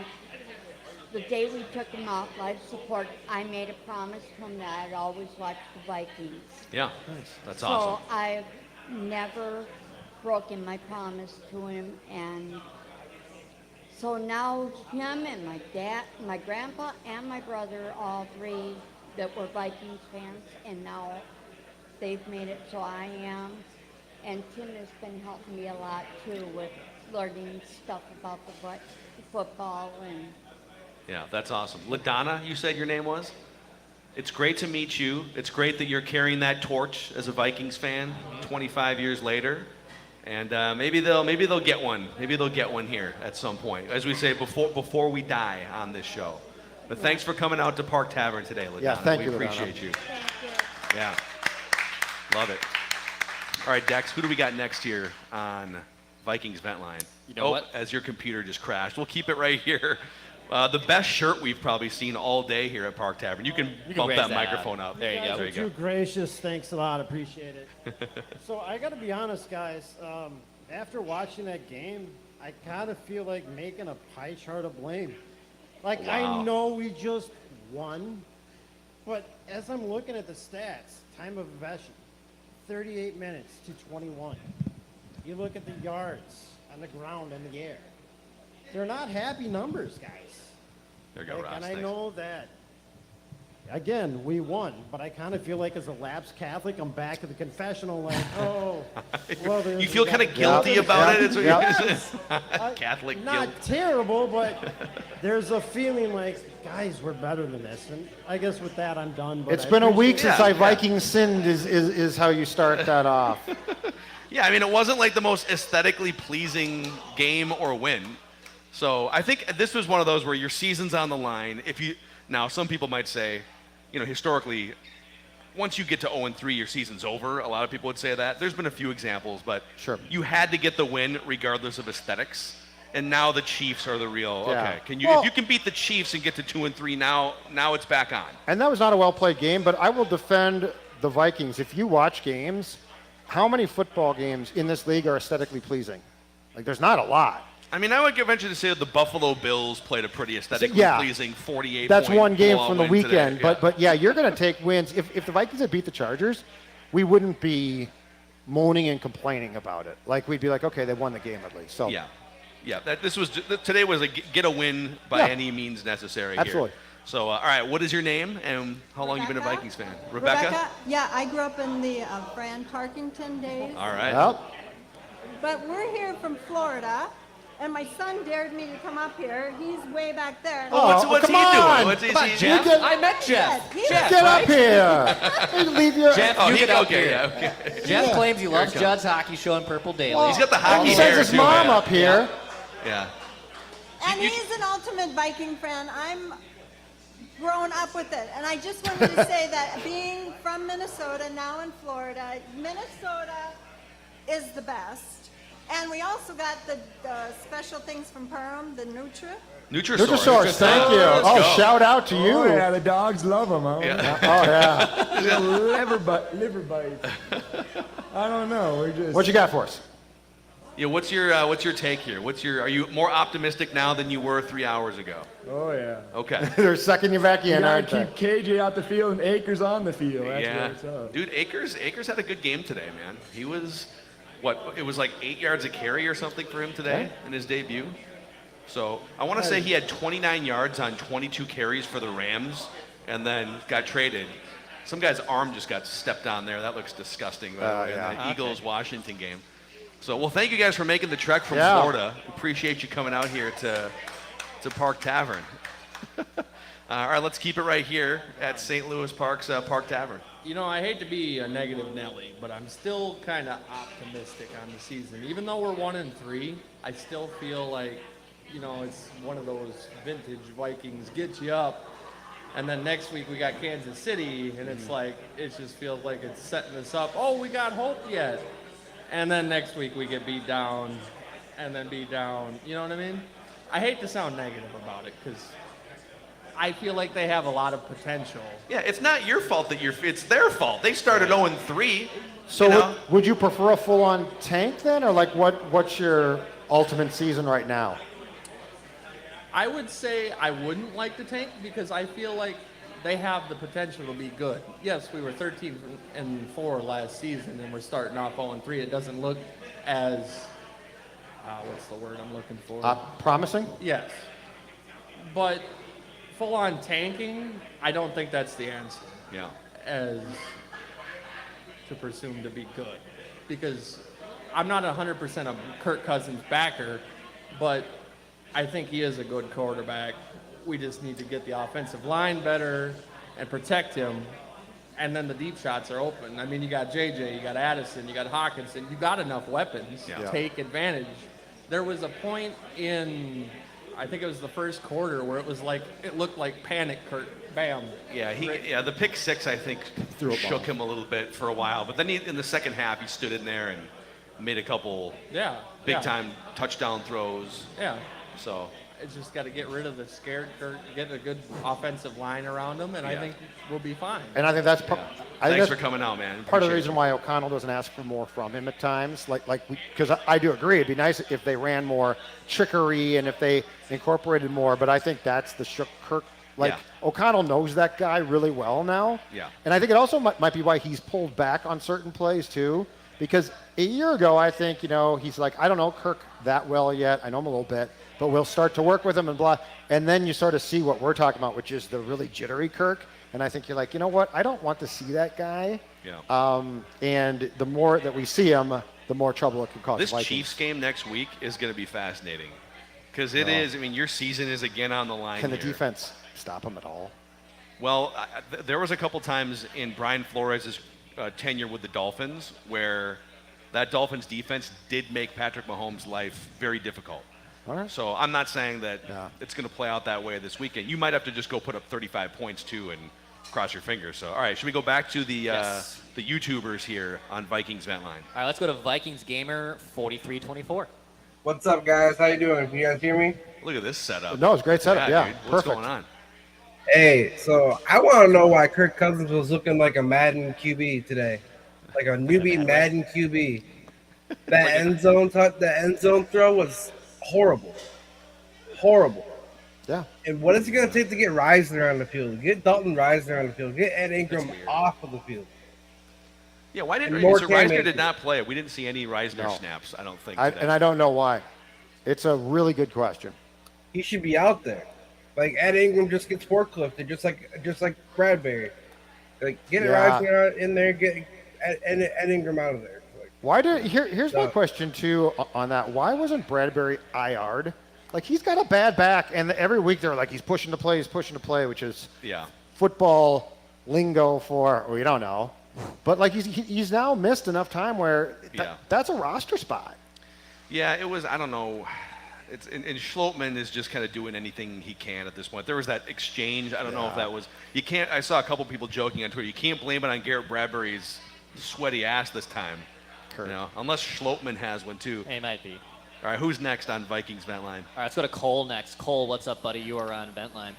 the day we took him off life support, I made a promise to him that I'd always watch the Vikings. Yeah, nice. That's awesome. So I've never broken my promise to him, and so now him and my dad, my grandpa, and my brother, all 3 that were Vikings fans, and now they've made it so I am. And Tim has been helping me a lot too with learning stuff about the football and. Yeah, that's awesome. LaDonna, you said your name was? It's great to meet you. It's great that you're carrying that torch as a Vikings fan 25 years later. And maybe they'll get one. Maybe they'll get one here at some point. As we say, before we die on this show. But thanks for coming out to Park Tavern today, LaDonna. Yeah, thank you, We appreciate LaDonna. you. Thank you. Yeah. Love it. All right, Dex, who do we got next here on Vikings Vent Line? You know what? As your computer just crashed. We'll keep it right here. The best shirt we've probably seen all day here at Park Tavern. You can bump raise that that microphone up. There you go. There you go. Too gracious. Thanks a lot. Appreciate it. So I got to be honest, guys. After watching that game, I kind of feel like making a pie chart of blame. Like, Wow. I know we just won, but as I'm looking at the stats, time of possession, 38 minutes to 21. You look at the yards on the ground and the air. They're not happy numbers, guys. There you go, Ross. And I Thanks. know that, again, we won, but I kind of feel like as a lapsed Catholic, I'm back at the confessional like, oh. Well, You feel kind of guilty about it? It's what Yes. Catholic Not guilt. terrible, but there's a feeling like, guys, we're better than this. And I guess with that, I'm done. But It's been a week since Yeah, I yeah. Vikings sinned is how you start that off. Yeah, I mean, it wasn't like the most aesthetically pleasing game or win. So I think this was one of those where your season's on the line. Now, some people might say, historically, once you get to 0-3, your season's over. A lot of people would say that. There's been a few examples, but sure. You had to get the win regardless of aesthetics. And now the Chiefs are the real. Yeah. Okay, Well- if you can beat the Chiefs and get to 2-3 now it's back on. And that was not a well-played game, but I will defend the Vikings. If you watch games, how many football games in this league are aesthetically pleasing? Like, there's not a lot. I mean, I would venture to say that the Buffalo Bills played a pretty aesthetically pleasing 48. That's one game from the win weekend. today. But yeah, you're going to take wins. If the Vikings had beat the Chargers, we wouldn't be moaning and complaining about it. Like, we'd be like, okay, they won the game at least. So Yeah. Today was a get a win by Yeah. any means necessary Absolutely. here. So, all right, what is your name and how long you been a Vikings fan? Rebecca? Yeah, I grew up in the Fran Tarkington days. All right. But we're here from Florida, and my son dared me to come up here. He's way back there. What's he come on. doing? What's he, Come on, is he- Jeff. get- I met Jeff. Yes, Jeff, Get right? up here. Leave your. Jeff, Oh, you he- get up okay, here. yeah, okay. Jeff Yeah. claims he loves Here it comes. Judd's hockey show and Purple Daily. He's got the hockey He hair sends his too, mom yeah. up here. Yeah. And he's an ultimate Viking fan. I'm grown up with it. And I just wanted to say that being from Minnesota, now in Florida, Minnesota is the best. And we also got the special things from Perham, the Nutrisource, thank you. Oh, shout out to you. Oh, yeah, the dogs love them. Huh? Yeah. Oh, yeah. Little liver bites. I don't know. What you got for us? Yeah, what's your take here? Are you more optimistic now than you were 3 hours ago? Oh, yeah. Okay. They're sucking you back in, aren't you they? gotta keep KJ out the field and Akers on the field. That's Yeah. what's up. Dude, Akers had a good game today, man. He was, it was like 8 yards a carry or something for him today in his debut. So I want to say he had 29 yards on 22 carries for the Rams and then got traded. Some guy's arm just got stepped on there. That looks disgusting, by the way, in the Eagles-Washington game. So, well, thank you guys for making the trek from Florida. Appreciate you coming out here to Park Tavern. All right, let's keep it right here at St. Louis Park's Park Tavern. You know, I hate to be a negative Nelly, but I'm still kind of optimistic on the season. Even though we're 1-3, I still feel like, you know, it's one of those vintage Vikings get you up. And then next week we got Kansas City, and it's like, it just feels like it's setting us up. Oh, we got hope yet. And then next week we get beat down, and then beat down. You know what I mean? I hate to sound negative about it because I feel like they have a lot of potential. Yeah, it's not your fault it's their fault. They started 0-3. So would you prefer a full-on tank then, or like what's your ultimate season right now? I would say I wouldn't like the tank because I feel like they have the potential to be good. Yes, we were 13-4 last season, and we're starting off 0-3. It doesn't look as what's the word I'm looking for? Promising? Yes, but full-on tanking, I don't think that's the answer. Yeah. As to presume to be good, because I'm not 100% a Kirk Cousins backer, but I think he is a good quarterback. We just need to get the offensive line better and protect him, and then the deep shots are open. I mean, you got JJ, you got Addison, you got Hawkinson, you got enough weapons to take advantage. There was a point in, I think it was the first quarter, where it looked like panic, Kurt. Bam. Yeah, the pick six, I think, shook him a little bit for a while. But then in the second half, he stood in there and made a couple big-time touchdown throws. Yeah. So it's just got to get rid of the scared Kurt, get a good offensive line around him, and I think we'll be fine. And I think that's thanks for coming out, man. Part of the reason why O'Connell doesn't ask for more from him at times, because I do agree, it'd be nice if they ran more trickery and if they incorporated more. But I think that's the shook Kirk. O'Connell knows that guy really well now. Yeah. And I think it also might be why he's pulled back on certain plays too, because a year ago I think he's like, I don't know Kirk that well yet. I know him a little bit, but we'll start to work with him and blah. And then you sort of see what we're talking about, which is the really jittery Kirk. And I think you're like, you know what? I don't want to see that guy. Yeah. And the more that we see him, the more trouble it can cause. This Vikings. Chiefs game next week is going to be fascinating because it is. I mean, your season is again on the line. Can the here. defense stop him at all? Well, there was a couple times in Brian Flores' tenure with the Dolphins where that Dolphins defense did make Patrick Mahomes' life very difficult. All right. So I'm not saying that it's going to play out that way this weekend. You might have to just go put up 35 points too and cross your fingers. So all right, should we go back to the YouTubers here on Vikings Vent Line? All right, let's go to Vikings Gamer 4324. What's up, guys? How you doing? Can you guys hear me? Look at this setup. No, it's a great setup. Yeah, dude. What's perfect. going on? Hey, so I want to know why Kirk Cousins was looking like a Madden QB today, like a newbie Madden QB. That end zone throw was horrible. Yeah. And what is it going to take to get Reisner on the field? Get Dalton Reisner on the field. Get Ed Ingram off of the field. Yeah, why didn't So Reisner did not play? We didn't see any Reisner snaps, I don't think. And I don't know why. It's a really good question. He should be out there. Like Ed Ingram just gets forklifted, just like Bradbury. Like get Reisner in there, get Ed Ingram out of there. Here's my question too on that. Why wasn't Bradbury IR'd? Like he's got a bad back, and every week they're like he's pushing to play, which is football lingo for we don't know. But like he's now missed enough time where that's a roster spot. Yeah, it was. I don't know. It's and Schlottman is just kind of doing anything he can at this point. There was that exchange. I don't know if that was. You can't. I saw a couple people joking on Twitter. You can't blame it on Garrett Bradbury's sweaty ass this time. Kirk. Unless Schlotman has one too. He might be. All right, who's next on Vikings Vent Line? All right, let's go to Cole next. Cole, what's up, buddy? You are on Vent Line.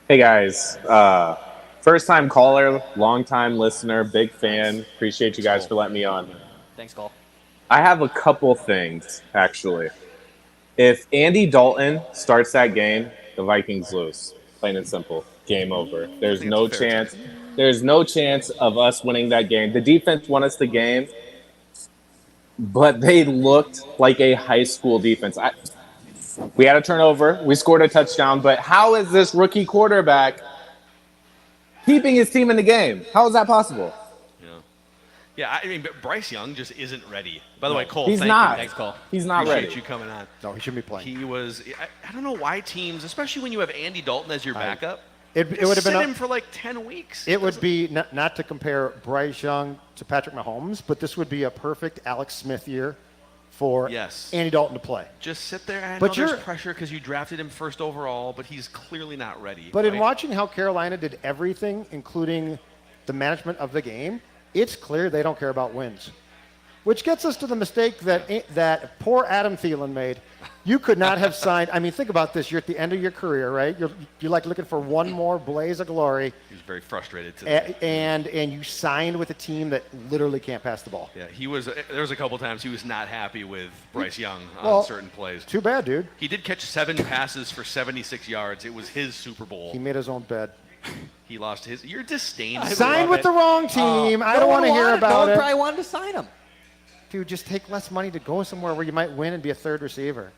Hey guys, first time caller, long time listener, big fan. Appreciate you guys for letting me on. Thanks, Cole. I have a couple things actually. If Andy Dalton starts that game, the Vikings lose. Plain and simple. Game over. There's no chance. There's no chance of us winning that game. The defense won us the game, but they looked like a high school defense. We had a turnover. We scored a touchdown. But how is this rookie quarterback keeping his team in the game? How is that possible? Yeah, I mean, but Bryce Young just isn't ready. By the way, Cole, He's thank not. you. Thanks, Cole. He's not Appreciate ready. you coming on. No, he shouldn't be playing. He was. I don't know why teams, especially when you have Andy Dalton as your backup, It would have been him for like 10 weeks. It would be not to compare Bryce Young to Patrick Mahomes, but this would be a perfect Alex Smith year for Andy Dalton to play. Just sit there. I know But there's you're- pressure because you drafted him first overall, but he's clearly not ready. But in right? watching how Carolina did everything, including the management of the game, it's clear they don't care about wins. Which gets us to the mistake that poor Adam Thielen made. You could not have signed. I mean, think about this. You're at the end of your career, right? You're like looking for one more blaze of glory. He was very frustrated today. And you signed with a team that literally can't pass the ball. Yeah, he was. There was a couple times he was not happy with Bryce Young on Well, certain plays. Too bad, dude. He did catch 7 passes for 76 yards. It was his Super Bowl. He made his own bed. He lost his. You're disdain. Signed with the wrong team. I don't want to hear about No one it. probably wanted to sign him. Dude, just take less money to go somewhere where you might win and be a third receiver.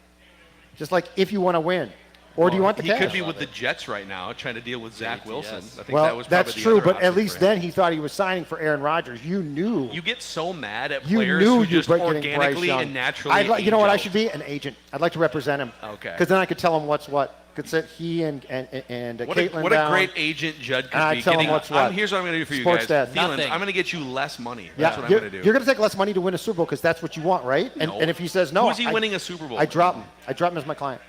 Just like if you want to win. Or do you want the he cash? could be with the Jets right now trying to deal with Zach Wilson. I think Well, that was that's probably true, the other but at option least for him. then he thought he was signing for Aaron Rodgers. You knew. You get so mad at You players knew who you just were getting Bryce organically Young. and naturally. You know what I age should be? An agent. I'd like to represent him. Okay. Because then I could tell him what's what. Could sit he and Caitlin What down. a great agent Judd could and I'd be. tell him Getting, what's what. Here's what I'm going to do for you Sports guys. dad. Thielen, Nothing. I'm going to get you less money. Yeah, That's what I'm going to do. You're going to take less money to win a Super Bowl because that's what you want, right? And, No. and if he says no, Who's he winning a Super Bowl I with? drop him. I drop him as my client.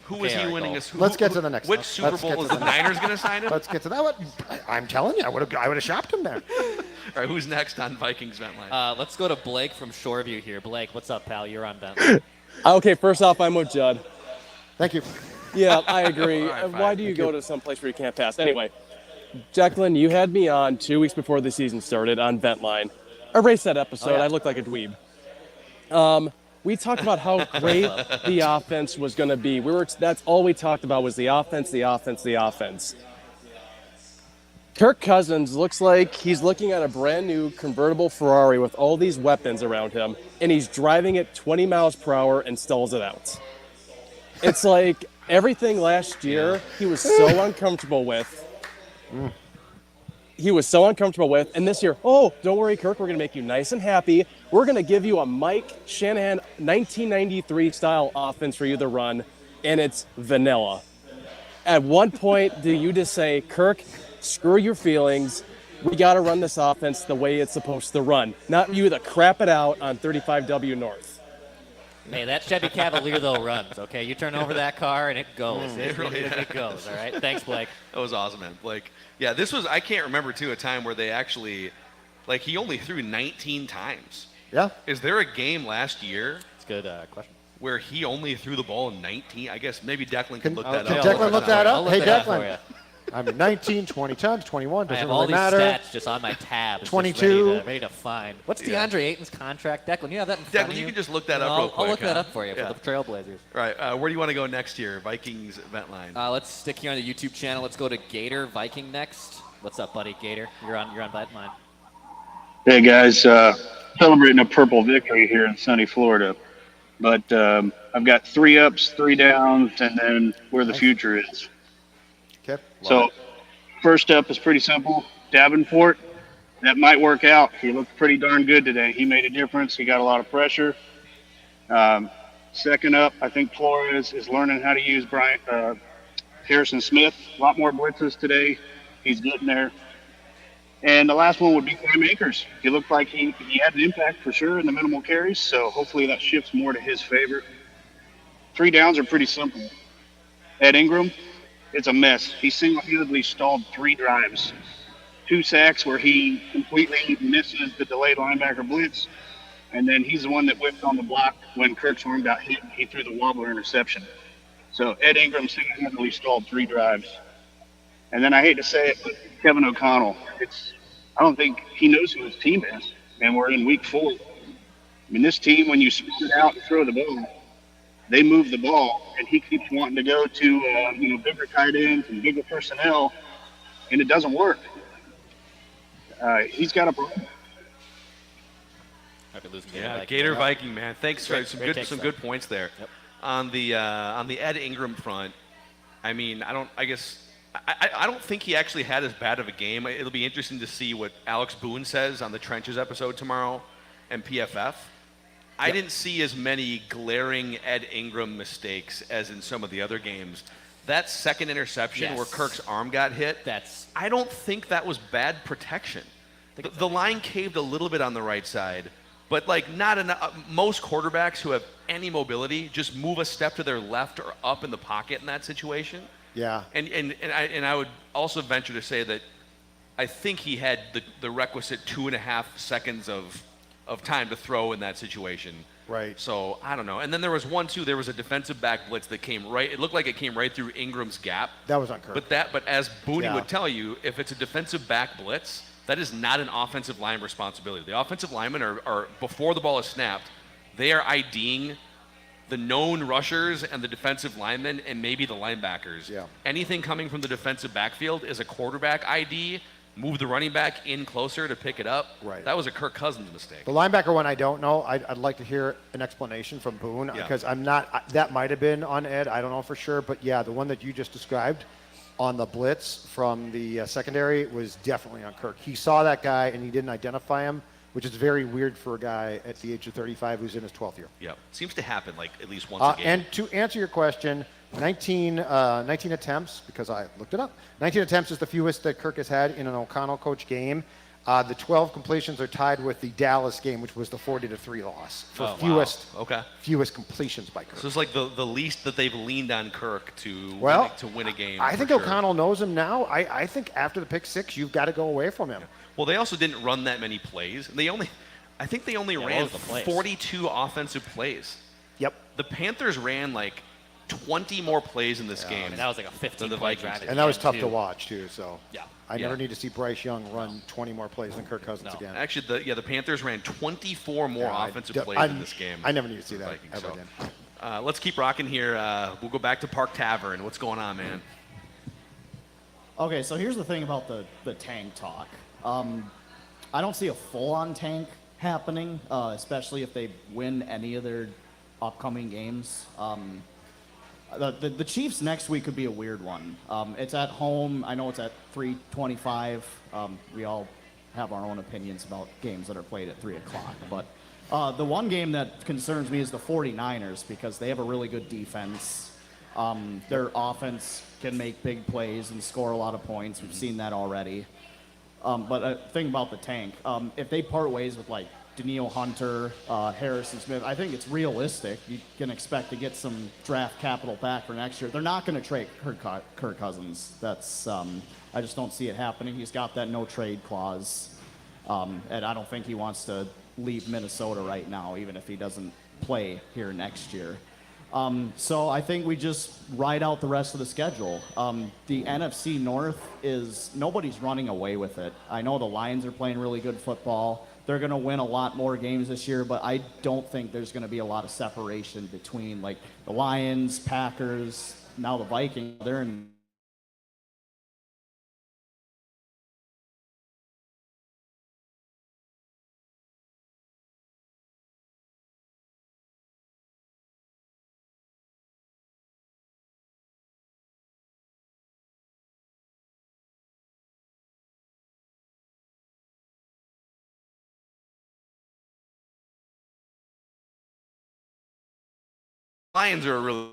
Who is he winning a Super Bowl? Let's get to the next Which one. Super Let's Bowl get is to the the next Niners one. going to sign him? Let's get to that. I'm telling you, I would have shopped him there. All right, who's next on Vikings Vent Line? Let's go to Blake from Shoreview here. Blake, what's up, pal? You're on Vent. Okay, first off, I'm with Judd. Thank you. Yeah, I agree. All right, Why do you go to some place where you can't pass? Anyway, Declan, you had me on 2 weeks before the season started on Vent Line. Erase that episode. Oh, yeah. I looked like a dweeb. We talked about how great the offense was going to be. That's all we talked about was the offense, the offense, the offense. Kirk Cousins looks like he's looking at a brand new convertible Ferrari with all these weapons around him, and he's driving it 20 miles per hour and stalls it out. It's like everything last year he was so uncomfortable with. He was so uncomfortable with, and this year, oh, don't worry, Kirk, we're going to make you nice and happy. We're going to give you a Mike Shanahan 1993 style offense for you to run, and it's vanilla. At one point, do you just say, Kirk, screw your feelings. We got to run this offense the way it's supposed to run, not you to crap it out on 35W North. Hey, that Chevy Cavalier, though, runs, okay? You turn over that car, and it goes. It really it goes, all right? Thanks, Blake. That was awesome, man. Blake. Yeah, this was, I can't remember, too, a time where they actually, like, he only threw 19 times. Yeah. Is there a game last year? It's a good question. Where he only threw the ball in 19? I guess maybe Declan can look that Can up. Declan look that up? Hey, that for Declan. I mean, 19, 20 times, 21, I doesn't have really all these matter. stats just on my tabs. just 22. ready to find. What's Yeah. DeAndre Ayton's contract? Declan, you have that in front Declan, of you can just look that up I'll, real quick. I'll look that huh? up for you Yeah. for the Trailblazers. All right, where do you want to go next here? Vikings Vent Line. Let's stick here on the YouTube channel. Let's go to Gator Viking next. What's up, buddy? Gator, you're on Vent Line. Hey guys, celebrating a purple victory here in sunny Florida, but I've got 3 ups, 3 downs, and then where the future is. Okay. So, first up is pretty simple. Davenport, that might work out. He looked pretty darn good today. He made a difference. He got a lot of pressure. Second up, I think Flores is learning how to use Harrison Smith. A lot more blitzes today. He's getting there. And the last one would be Cam Akers. He looked like he had an impact for sure in the minimal carries, so hopefully that shifts more to his favor. 3 downs are pretty simple. Ed Ingram, it's a mess. He single-handedly stalled 3 drives. 2 sacks where he completely misses the delayed linebacker blitz. And then he's the one that whipped on the block when Kirk's arm got hit. He threw the wobbler interception. So Ed Ingram single-handedly stalled 3 drives. And then I hate to say it, but Kevin O'Connell, I don't think he knows who his team is. And we're in week 4. I mean, this team, when you split it out and throw the ball, they move the ball, and he keeps wanting to go to bigger tight ends and bigger personnel, and it doesn't work. He's got a problem. Yeah, Gator Viking, man. Thanks for some good points there. Yep. On the Ed Ingram front, I mean, I don't think he actually had as bad of a game. It'll be interesting to see what Alex Boone says on the Trenches episode tomorrow and PFF. I didn't see as many glaring Ed Ingram mistakes as in some of the other games. That second interception where Kirk's arm got hit, I don't think that was bad protection. The line caved a little bit on the right side, but like not enough. Most quarterbacks who have any mobility just move a step to their left or up in the pocket in that situation. Yeah. And I would also venture to say that I think he had the requisite 2.5 seconds of time to throw in that situation. Right. So I don't know. And then there was one too. There was a defensive back blitz that came right. It looked like it came right through Ingram's gap. That was on Kirk. But as Booney would tell you, if it's a defensive back blitz, that is not an offensive line responsibility. The offensive linemen are before the ball is snapped, they are IDing the known rushers and the defensive linemen and maybe the linebackers. Yeah. Anything coming from the defensive backfield is a quarterback ID. Move the running back in closer to pick it up. Right. That was a Kirk Cousins mistake. The linebacker one I don't know. I'd like to hear an explanation from Boone because I'm not. That might have been on Ed. I don't know for sure. But yeah, the one that you just described on the blitz from the secondary was definitely on Kirk. He saw that guy and he didn't identify him, which is very weird for a guy at the age of 35 who's in his 12th year. Yeah, seems to happen like at least once a game. And to answer your question, 19 attempts, because I looked it up. 19 attempts is the fewest that Kirk has had in an O'Connell coach game. The 12 completions are tied with the Dallas game, which was the 40-3 loss for fewest completions by Kirk. So it's like the least that they've leaned on Kirk to win a game. I think O'Connell knows him now. I think after the pick 6, you've got to go away from him. Well, they also didn't run that many plays. I think they only ran 42 offensive plays. Yep. The Panthers ran like 20 more plays in this game. I mean, that was like a 15 the play Vikings. drive. And that was tough to watch, too. So yeah. I never need to see Bryce Young run 20 more plays than Kirk Cousins again. Actually, the Panthers ran 24 more offensive plays in this game. I never need to see that ever again. Let's keep rocking here. We'll go back to Park Tavern. What's going on, man? Okay, so here's the thing about the tank talk. I don't see a full-on tank happening, especially if they win any of their upcoming games. The Chiefs next week could be a weird one. It's at home. I know it's at 3:25. We all have our own opinions about games that are played at 3 o'clock. But the one game that concerns me is the 49ers because they have a really good defense. Their offense can make big plays and score a lot of points. We've seen that already. But a thing about the tank, if they part ways with like Danielle Hunter, Harrison Smith, I think it's realistic. You can expect to get some draft capital back for next year. They're not going to trade Kirk Cousins. That's I just don't see it happening. He's got that no trade clause, and I don't think he wants to leave Minnesota right now, even if he doesn't play here next year. So I think we just ride out the rest of the schedule. The NFC North nobody's running away with it. I know the Lions are playing really good football. They're going to win a lot more games this year, but I don't think there's going to be a lot of separation between like the Lions, Packers, now the Vikings. They're in. Lions are a really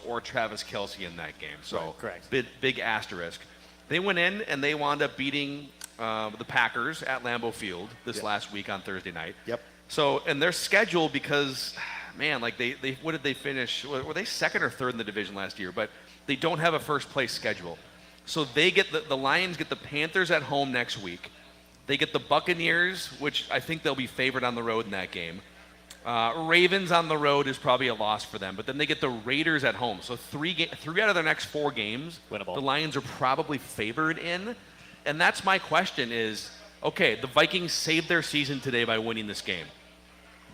or Travis Kelce in that game. So correct. Big asterisk. They went in and they wound up beating the Packers at Lambeau Field this last week on Thursday night. Yep. So, and their schedule, because, man, like they what did they finish? Were they second or third in the division last year? But they don't have a first place schedule. So they get the Lions get the Panthers at home next week. They get the Buccaneers, which I think they'll be favored on the road in that game. Ravens on the road is probably a loss for them, but then they get the Raiders at home. So three out of their next 4 games, winnable. The Lions are probably favored in. And that's my question is, okay, the Vikings saved their season today by winning this game.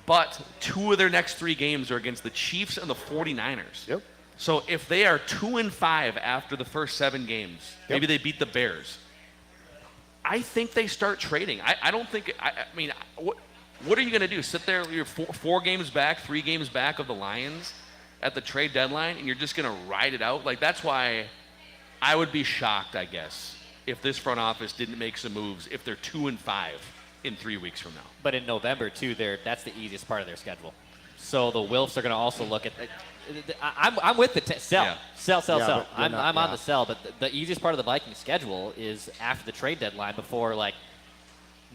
But 2 of their next 3 games are against the Chiefs and the 49ers. Yep. So if they are 2-5 after the first 7 games, maybe they beat the Bears. I think they start trading. I don't think, I mean, what are you going to do? Sit there, you're 4 games back, 3 games back of the Lions at the trade deadline, and you're just going to ride it out? Like, that's why I would be shocked, I guess, if this front office didn't make some moves if they're 2-5 in 3 weeks from now. But in November, too, that's the easiest part of their schedule. So the Wilfs are going to also look at I'm with the sell. Yeah. Sell. I'm on the sell, but the easiest part of the Vikings schedule is after the trade deadline, before like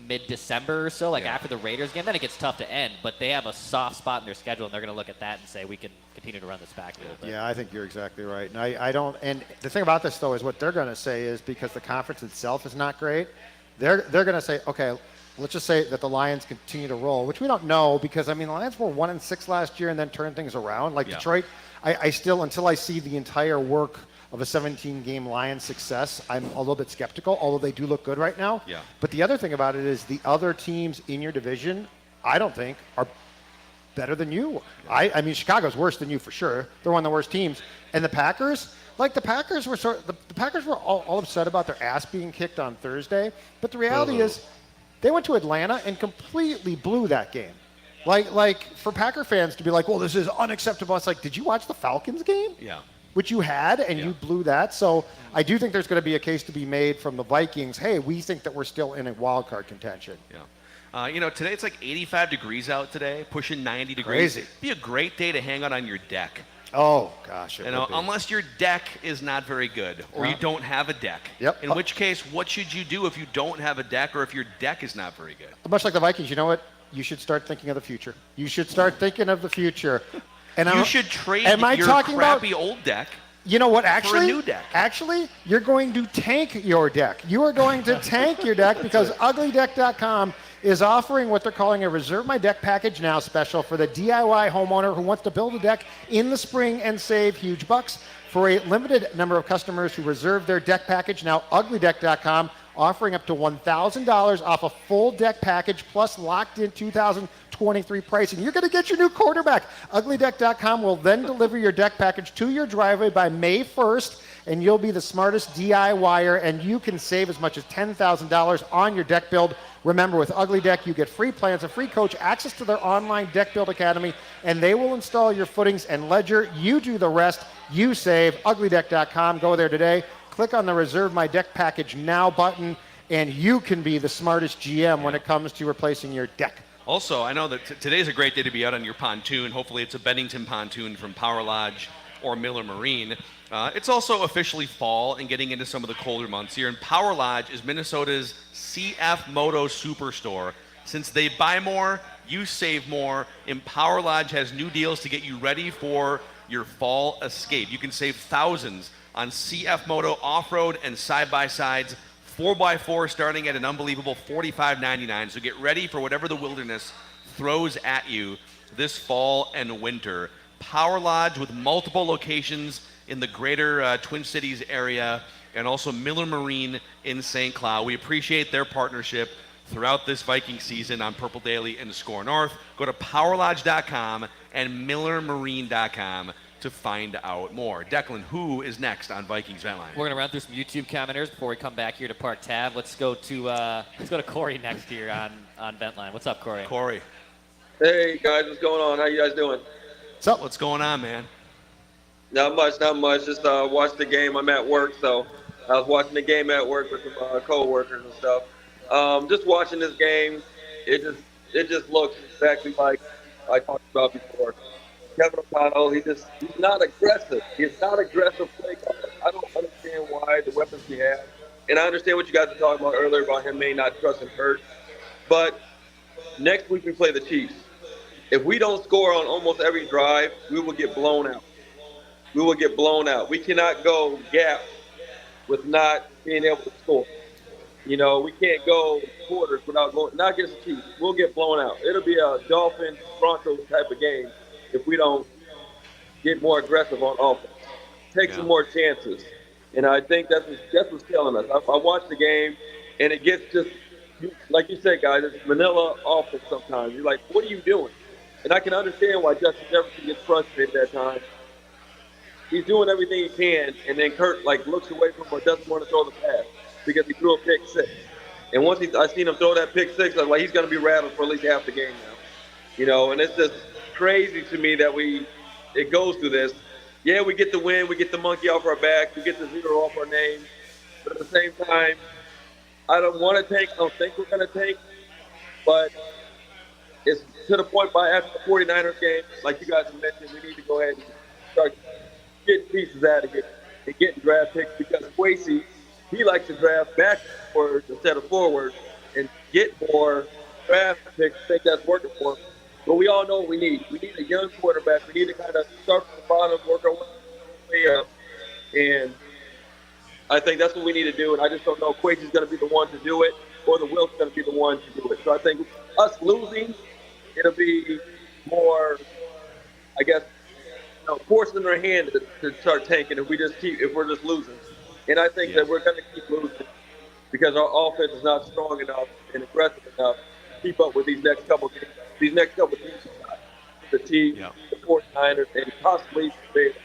mid-December or so, after the Raiders game. Then it gets tough to end, but they have a soft spot in their schedule, and they're going to look at that and say we can continue to run this back a little bit. Yeah, I think you're exactly right. And I don't. And the thing about this though is what they're going to say is because the conference itself is not great, they're going to say, okay, let's just say that the Lions continue to roll, which we don't know because I mean the Lions were 1-6 last year and then turned things around. Like Detroit, I still, until I see the entire work of a 17-game Lions success, I'm a little bit skeptical, although they do look good right now. Yeah. But the other thing about it is the other teams in your division, I don't think, are better than you. I mean, Chicago's worse than you for sure. They're one of the worst teams. And the Packers, the Packers were the Packers were all upset about their ass being kicked on Thursday. But the reality is they went to Atlanta and completely blew that game. Like for Packer fans to be like, well, this is unacceptable. It's like, did you watch the Falcons game? Yeah. Which you had, and you blew that. So I do think there's going to be a case to be made from the Vikings. Hey, we think that we're still in a wild card contention. Yeah. Today it's like 85 degrees out today, pushing 90 degrees. Crazy. It'd be a great day to hang out on your deck. Oh, gosh. Unless your deck is not very good or you don't have a deck. Yep. In which case, what should you do if you don't have a deck or if your deck is not very good? Much like the Vikings, you know what? You should start thinking of the future. You should start thinking of the future. And you should trade your crappy old deck. You know what? For Actually, a new deck. Actually, you're going to tank your deck. You are going to tank your deck because uglydeck.com is offering what they're calling a Reserve My Deck Package Now special for the DIY homeowner who wants to build a deck in the spring and save huge bucks. For a limited number of customers who reserve their deck package now, uglydeck.com offering up to $1,000 off a full deck package plus locked in 2023 pricing. You're going to get your new quarterback. Uglydeck.com will then deliver your deck package to your driveway by May 1st, and you'll be the smartest DIYer, and you can save as much as $10,000 on your deck build. Remember, with Ugly Deck, you get free plans, a free coach, access to their online deck build academy, and they will install your footings and ledger. You do the rest. You save. Uglydeck.com. Go there today. Click on the Reserve My Deck Package Now button, and you can be the smartest GM when it comes to replacing your deck. Also, I know that today's a great day to be out on your pontoon. Hopefully it's a Bennington pontoon from Power Lodge or Miller Marine. It's also officially fall and getting into some of the colder months here. And Power Lodge is Minnesota's CF Moto Superstore. Since they buy more, you save more, and Power Lodge has new deals to get you ready for your fall escape. You can save thousands on CF Moto off-road and side-by-sides, 4x4 starting at an unbelievable $45.99. So get ready for whatever the wilderness throws at you this fall and winter. Power Lodge with multiple locations in the greater Twin Cities area, and also Miller Marine in St. Cloud. We appreciate their partnership throughout this Viking season on Purple Daily and Score North. Go to powerlodge.com and millermarine.com to find out more. Declan, who is next on Vikings Vent Line? We're going to run through some YouTube commenters before we come back here to Park Tav. Let's go to Corey next here on Vent Line. What's up, Corey? Corey. Hey guys, what's going on? How you guys doing? What's up? What's going on, man? Not much. Just watched the game. I'm at work, so I was watching the game at work with some co-workers and stuff. Just watching this game, it just looks exactly like I talked about before. Kevin O'Connell, he's not aggressive. He's not aggressive play caller. I don't understand why the weapons he has. And I understand what you guys were talking about earlier about him may not trust and hurt. But next week we play the Chiefs. If we don't score on almost every drive, we will get blown out. We will get blown out. We cannot go gap with not being able to score. You know, we can't go quarters without going. Not against the Chiefs. We'll get blown out. It'll be a Dolphins Broncos type of game if we don't get more aggressive on offense. Take some more chances. And I think that's what's killing us. I watched the game, and it gets just like you said, guys. It's vanilla offense sometimes. You're like, what are you doing? And I can understand why Justin Jefferson gets frustrated at times. He's doing everything he can, and then Kirk looks away from him or doesn't want to throw the pass because he threw a pick six. And once I seen him throw that pick six, I was like, he's going to be rattled for at least half the game now. You know, and it's just crazy to me that it goes through this. Yeah, we get the win, we get the monkey off our back, we get the 0 off our name. But at the same time, I don't want to tank. I don't think we're going to tank. But it's to the point by after the 49ers game, like you guys have mentioned, we need to go ahead and start getting pieces out of here and getting draft picks because Kwesi, he likes to draft backwards instead of forward and get more draft picks. I think that's working for him. But we all know what we need. We need a young quarterback. We need to kind of start from the bottom, work our way up. And I think that's what we need to do. And I just don't know if Kwesi's going to be the one to do it or the Wilt's going to be the one to do it. So I think us losing, it'll be more, I guess, forcing their hand to start tanking if we're just losing. And I think that we're going to keep losing because our offense is not strong enough and aggressive enough to keep up with these next couple games. These next couple teams, the Chiefs, the 49ers, and possibly the Bears.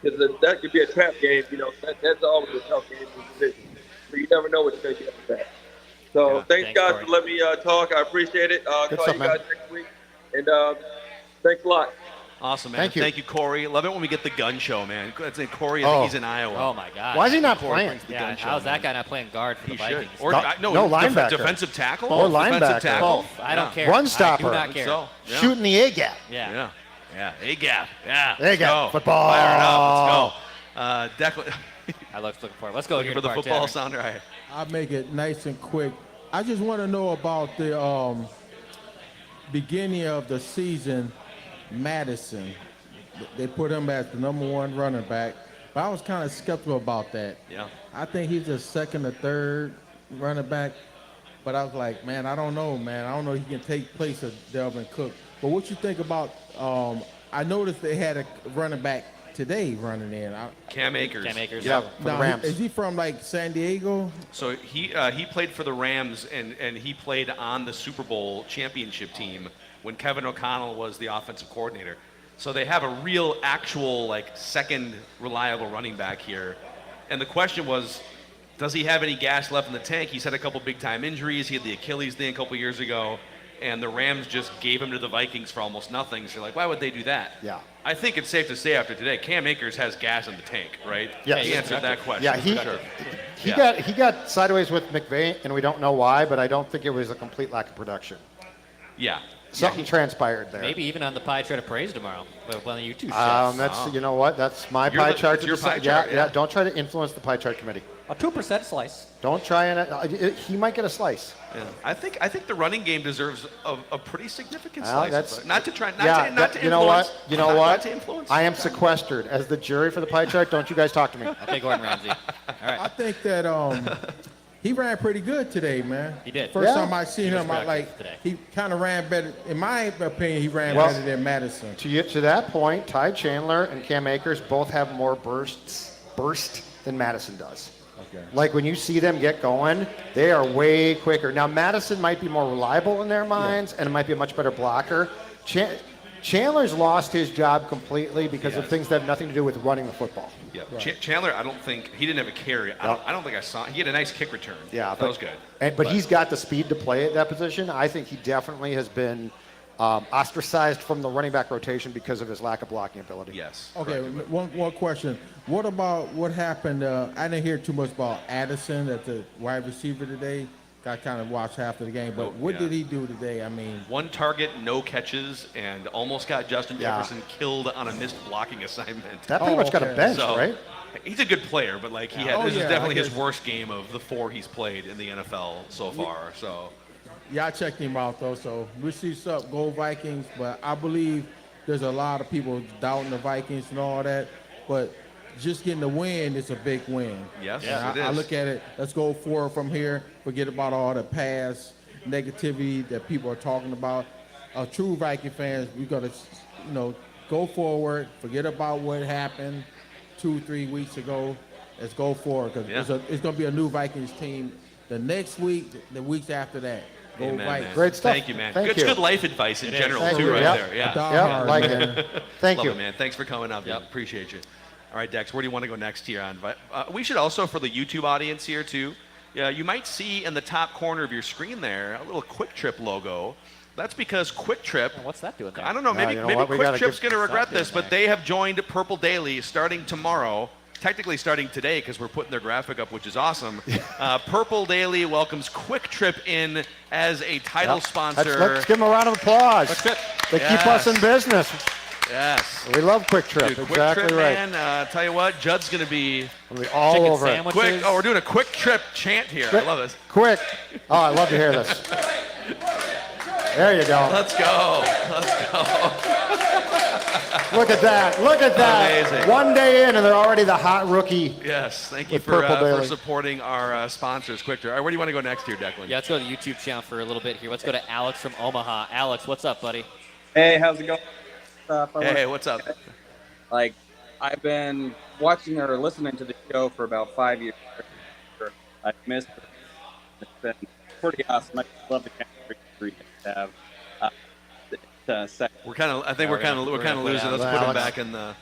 Because that could be a trap game. You know, that's always a tough game in the division. So you never know what you're going to get with that. So thanks guys, for letting me talk. I appreciate it. I'll call you guys next week. And thanks a lot. Awesome, man. Thank you, Corey. Love it when we get the gun show, man. That's in Corey. I think he's in Iowa. Oh my God. Why is he not Corey playing? brings the Yeah, gun show, how's that man. guy not playing guard for the Vikings? Or No, linebacker. defensive tackle Or Defensive linebacker. tackle. Both. I don't care. Run stopper. I do not care. So, yeah. Shooting the A gap. Yeah. A-gap. Yeah. A gap. Let's go. Football. Fire it up. Let's go. Declan. I looking for it. Let's go Looking here for the Park football Tavern. sounder. All right. I'll make it nice and quick. I just want to know about the beginning of the season, Madison. They put him as the #1 running back, but I was kind of skeptical about that. Yeah. I think he's the second or third running back, but I was like, man, I don't know, man. I don't know if he can take place of Delvin Cook. But what you think about, I noticed they had a running back today running in. Cam Akers. Yeah, for the Rams. Is he from like San Diego? So he played for the Rams and he played on the Super Bowl championship team when Kevin O'Connell was the offensive coordinator. So they have a real, actual, second reliable running back here. And the question was, does he have any gas left in the tank? He's had a couple big-time injuries. He had the Achilles thing a couple years ago. And the Rams just gave him to the Vikings for almost nothing. So you're like, why would they do that? Yeah. I think it's safe to say after today, Cam Akers has gas in the tank, right? Yeah, He answered that question. Yeah, for sure. he got sideways with McVay, and we don't know why, but I don't think it was a complete lack of production. Yeah. Something transpired there. Maybe even on the pie chart of praise tomorrow. With one of you two chefs. You know what? That's my pie chart. It's your pie chart, yeah. Don't try to influence the pie chart committee. A 2% slice. Don't try and he might get a slice. Yeah. I think the running game deserves a pretty significant slice. That's Not to try, not yeah. to influence. You know what? You know what? Not to influence. I am sequestered as the jury for the pie chart. Don't you guys talk to me? Okay, Gordon Ramsay. All right. I think that he ran pretty good today, man. He did. First Yeah. time I seen He was him, I productive today. he kind of ran better. In my opinion, he ran Well, better than Madison. To that point, Ty Chandler and Cam Akers both have more burst than Madison does. Okay. Like when you see them get going, they are way quicker. Now Madison might be more reliable in their minds, and it might be a much better blocker. Chandler's lost his job completely because of things that have nothing to do with running the football. Yeah. Chandler, I don't think he didn't have a carry. I don't think I saw. He had a nice kick return. Yeah, that was good. But he's got the speed to play at that position. I think he definitely has been ostracized from the running back rotation because of his lack of blocking ability. Yes. Okay, one question. What about what happened? I didn't hear too much about Addison at the wide receiver today. I kind of watched half of the game, but what did he do today? I mean, 1 target, no catches, and almost got Justin Jefferson killed on a missed blocking assignment. That pretty much got a bench, right? He's a good player, but this is definitely his worst game of the 4 he's played in the NFL so far. So. Yeah, I checked him out though. So we see up, go Vikings. But I believe there's a lot of people doubting the Vikings and all that. But just getting the win is a big win. Yes, And it I is. look at it, let's go forward from here. Forget about all the past negativity that people are talking about. True Viking fans, we got to, go forward. Forget about what happened 2-3 weeks ago. Let's go forward because it's going to be a new Vikings team the next week, the weeks after that. Go Amen, Vikings. man. Great stuff. Thank you, man. Thank Good, you. good life advice in general, Thank too, you. right Yep. there. Yeah. Yep, like it. Thank Love you. it, man. Thanks for coming up. Appreciate you. All right, Dex, where do you want to go next here on? We should also, for the YouTube audience here, too, you might see in the top corner of your screen there a little Quick Trip logo. That's because Quick Trip. What's that doing there? I don't know. Maybe Quick Trip's going to regret this, but they have joined Purple Daily starting tomorrow. Technically starting today because we're putting their graphic up, which is awesome. Purple Daily welcomes Quick Trip in as a title sponsor. Let's give them a round of applause. They keep us in business. Yes. We love Quick Trip. Dude, Exactly Quick Trip, right. man. Tell you what, Judd's going to be all chicken over it. sandwiches. We're doing a Quick Trip chant here. I love this. Quick. Oh, I love to hear this. There you go. Let's go. Let's go. Look at that. Look at that. Amazing. One day in, and they're already the hot rookie. Yes, thank you with for Purple Daily. supporting our sponsors, Quick Trip. All right, where do you want to go next here, Declan? Yeah, let's go to the YouTube channel for a little bit here. Let's go to Alex from Omaha. Alex, what's up, buddy? Hey, how's it going? Hey, what's up? Like, I've been watching or listening to the show for about 5 years. I've missed it. It's been pretty awesome. I love the chemistry you have. We're kind of. I think we're kind of losing. Let's put him back in the.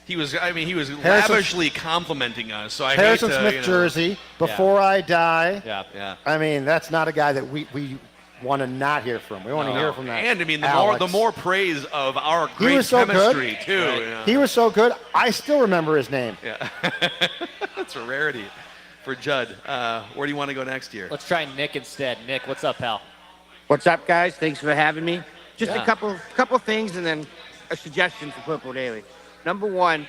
He was lavishly complimenting us. So I Harrison hate to, Smith jersey. Before I die. Yeah. I mean, that's not a guy that we want to not hear from. We want to hear from that. And I mean, Alex. the more praise of our He great was so chemistry good. too. Right. Yeah. He was so good. I still remember his name. Yeah. That's a rarity for Judd. Where do you want to go next here? Let's try Nick instead. Nick, what's up, pal? What's up, guys? Thanks for having me. Just Yeah. a couple things and then a suggestion for Purple Daily. Number one,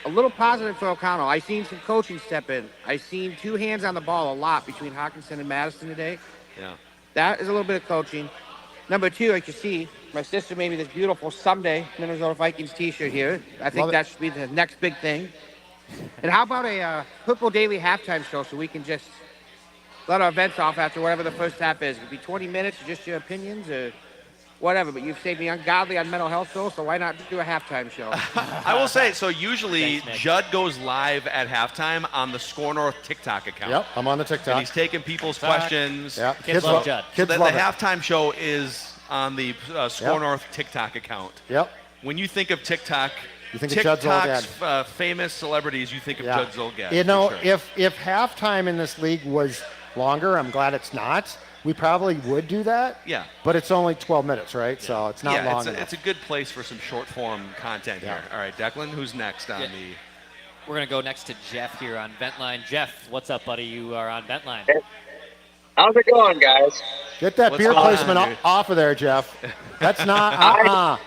a little positive for O'Connell. I seen some coaching step in. I seen two hands on the ball a lot between Hawkinson and Madison today. Yeah. That is a little bit of coaching. Number two, like you see, my sister made me this beautiful Someday Minnesota Vikings t-shirt here. I think that should be the next big thing. And how about a Purple Daily halftime show so we can just let our vents off after whatever the first half is. It could be 20 minutes or just your opinions or whatever, but you've saved me ungodly on mental health show, so why not do a halftime show? I will say, so usually Judd goes live at halftime on the Score North TikTok account. Yep, I'm on the TikTok. And he's taking people's questions. Yeah, kids love Judd. So Kids the love it. halftime show is on the Score Yep. North TikTok account. Yep. When you think of TikTok, You think of Judd TikTok's famous celebrities, you think of Yeah. Judd Zolgad. You know, for sure. if halftime in this league was longer, I'm glad it's not. We probably would do that. Yeah. But it's only 12 minutes, right? So it's not long enough. it's a good place for some short form content here. All right, Declan, who's next on the? We're going to go next to Jeff here on Vent Line. Jeff, what's up, buddy? You are on Vent Line. How's it going, guys? Get that beer placement off of there, Jeff. That's not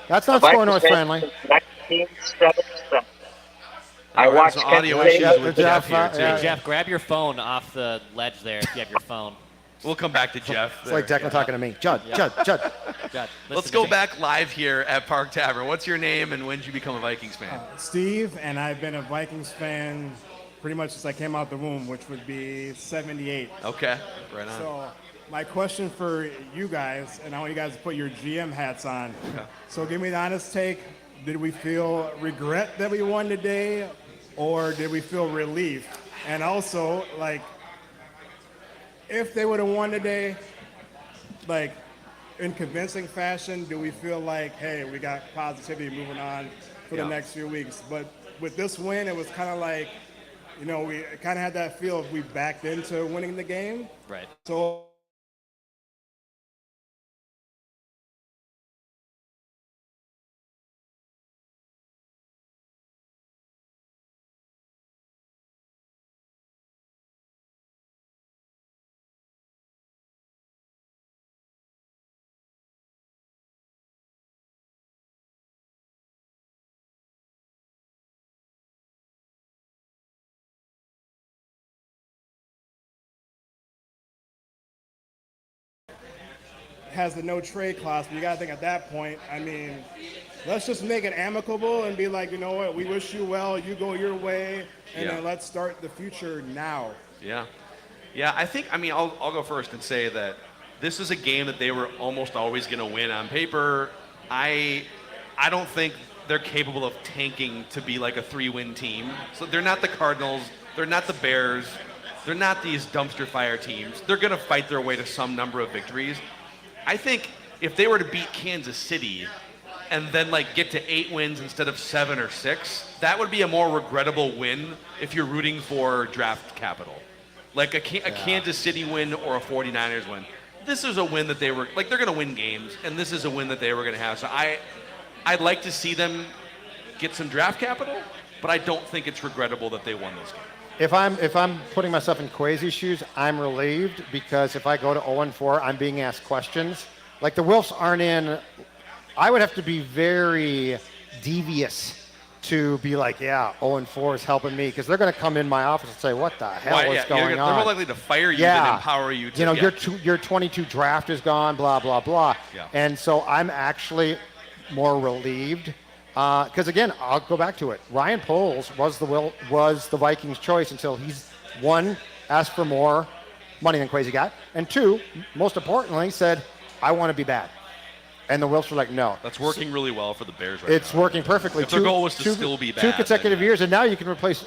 that's not Score North friendly. 1977. I There's watched some audio Kent issues State. with Jeff here too. Hey, Jeff, grab your phone off the ledge there if you have your phone. We'll come back to Jeff. It's like Declan talking to me. Judd. Let's go back live here at Park Tavern. What's your name and when did you become a Vikings fan? Steve, and I've been a Vikings fan pretty much since I came out the womb, which would be 78. Okay, right on. So my question for you guys, and I want you guys to put your GM hats on. Okay. So give me the honest take. Did we feel regret that we won today, or did we feel relief? And also, like, if they would have won today, like, in convincing fashion, do we feel like, hey, we got positivity moving on for the next few weeks? But with this win, it was kind of like, you know, we kind of had that feel of we backed into winning the game. Right. So has the no trade clause, but you got to think at that point, I mean, let's just make it amicable and be like, you know what, we wish you well, you go your way, and then let's start the future now. Yeah. Yeah, I'll go first and say that this is a game that they were almost always going to win on paper. I don't think they're capable of tanking to be like a 3-win team. So they're not the Cardinals, they're not the Bears, they're not these dumpster fire teams. They're going to fight their way to some number of victories. I think if they were to beat Kansas City and then get to 8 wins instead of 7 or 6, that would be a more regrettable win if you're rooting for draft capital. Like a Kansas City win or a 49ers win. This is a win that they were, they're going to win games, and this is a win that they were going to have. So I'd like to see them get some draft capital, but I don't think it's regrettable that they won this game. If I'm putting myself in Kwesi's shoes, I'm relieved because if I go to 0-4, I'm being asked questions. Like the Wilfs aren't in. I would have to be very devious to be like, yeah, 0-4 is helping me because they're going to come in my office and say, what the hell is going on? They're more likely to fire you than empower you. Your 22 draft is gone, blah, blah, blah. Yeah. And so I'm actually more relieved. Because again, I'll go back to it. Ryan Poles was the Vikings' choice until he's one, asked for more money than Kwesi got, and two, most importantly, said, "I want to be bad." And the Wilfs were like, "No." That's working really well for the Bears right It's now. working perfectly. If their goal was to still be bad, 2 consecutive years, and now you can replace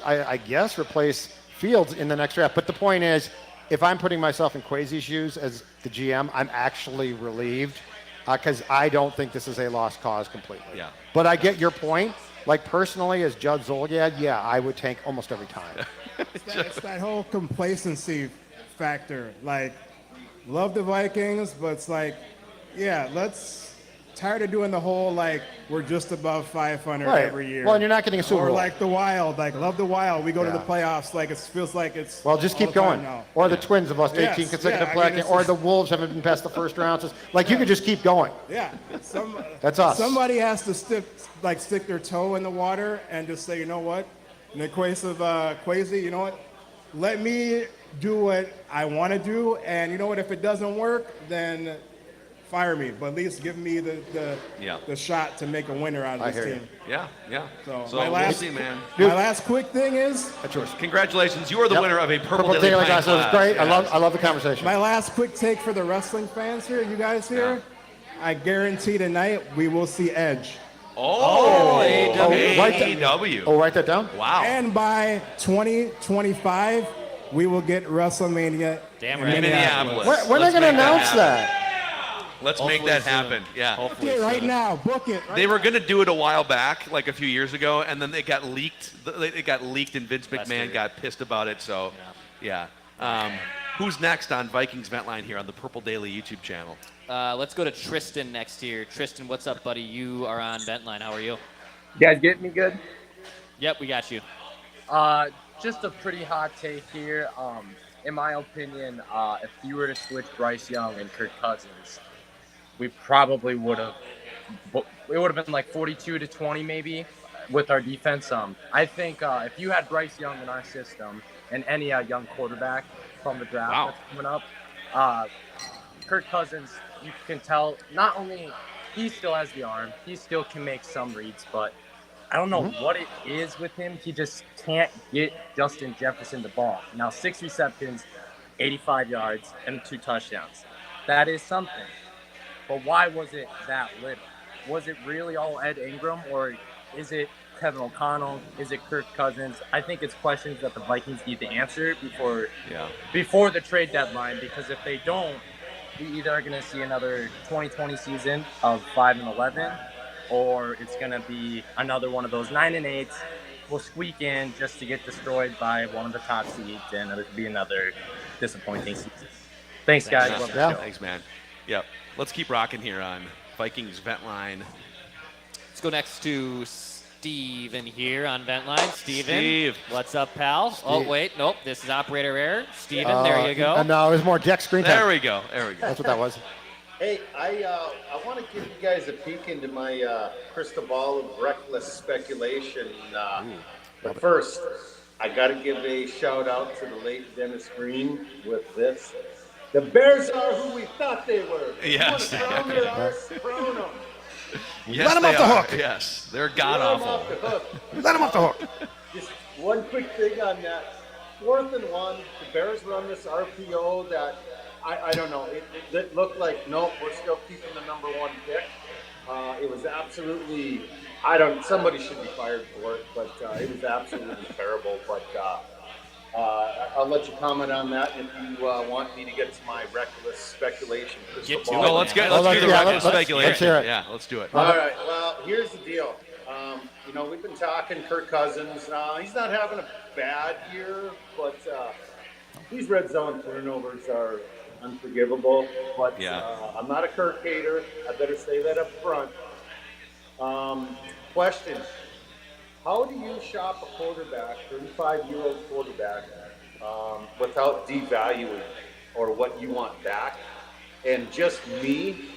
Fields in the next draft. But the point is, if I'm putting myself in Kwesi's shoes as the GM, I'm actually relieved. Because I don't think this is a lost cause completely. Yeah. But I get your point. Like personally, as Judd Zolgad, I would tank almost every time. It's that whole complacency factor. Love the Vikings, but it's tired of doing the whole we're just above 500 every year. Well, and you're not getting a Super Bowl. Or the Wild, love the Wild. We go to the playoffs, it feels like it's. Well, just keep going. Or the Twins have lost 18 consecutive playoff, or the Wolves haven't been past the first round. You could just keep going. Yeah, that's us. Somebody has to stick their toe in the water and just say, you know what, in the case of Kwesi, you know what, let me do what I want to do, and you know what, if it doesn't work, then fire me, but at least give me the shot to make a winner out of this team. Yeah. So we'll see, man. My last quick thing is. Congratulations, you are the winner of a Purple Daily Pint Glass. It was great. Yes. I love the conversation. My last quick take for the wrestling fans here, you guys here. I guarantee tonight we will see Edge. AEW. Write that down. Wow. And by 2025, we will get WrestleMania in Minneapolis. When are they going to announce that? Let's make that happen. Yeah. Book it right now. Book it. They were going to do it a while back, a few years ago, and then it got leaked. It got leaked, and Vince McMahon got pissed about it. So, yeah. Who's next on Vikings Vent Line here on the Purple Daily YouTube channel? Let's go to Tristan next here. Tristan, what's up, buddy? You are on Vent Line. How are you? You guys get me good? Yep, we got you. Just a pretty hot take here. In my opinion, if you were to switch Bryce Young and Kirk Cousins, we probably would have. It would have been 42-20 maybe with our defense. I think if you had Bryce Young in our system and any young quarterback from the draft that's coming up, Kirk Cousins, you can tell not only he still has the arm, he still can make some reads, but I don't know what it is with him. He just can't get Justin Jefferson the ball. Now 6 receptions, 85 yards, and 2 touchdowns. That is something. But why was it that little? Was it really all Ed Ingram, or is it Kevin O'Connell? Is it Kirk Cousins? I think it's questions that the Vikings need to answer before the trade deadline, because if they don't, we either are going to see another 2020 season of 5-11, or it's going to be another one of those 9-8s. We'll squeak in just to get destroyed by one of the top seeds, and it'll be another disappointing season. Thanks, guys. Love the show. Thanks, man. Yep. Let's keep rocking here on Vikings Vent Line. Let's go next to Steven here on Vent Line. Steve. What's up, pal? Steve. Oh, wait. Nope. This is operator error. Steven, there you go. No, it was more Jack screen time. There we go. That's what that was. Hey, I want to give you guys a peek into my crystal ball of reckless speculation. But first, I got to give a shout out to the late Dennis Green with this. The Bears are who we thought they were. Yes. You want to crown their arse? Crown them. Yes, Let him off the hook. Yes, they're god awful. Let him off the hook. Just one quick thing on that. 4th and 1, the Bears run this RPO that I don't know. It looked like, nope, we're still keeping the number 1 pick. It was absolutely, somebody should be fired for it, but it was absolutely terrible. But I'll let you comment on that if you want me to get to my reckless speculation. Let's do the reckless speculation. Let's hear it. Yeah, let's do it. All right, well, here's the deal. We've been talking Kirk Cousins. He's not having a bad year, but these red zone turnovers are unforgivable. But I'm not a Kirk hater. I better say that up front. Question. How do you shop a quarterback, 35-year-old quarterback, without devaluing or what you want back? And just me,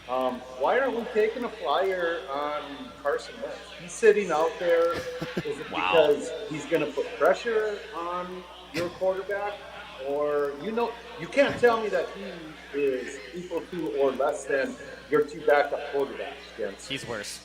why aren't we taking a flyer on Carson Wentz? He's sitting out there. Is it because he's going to put pressure on your quarterback? Or, you can't tell me that he is equal to or less than your 2 backup quarterbacks, Vince. He's worse.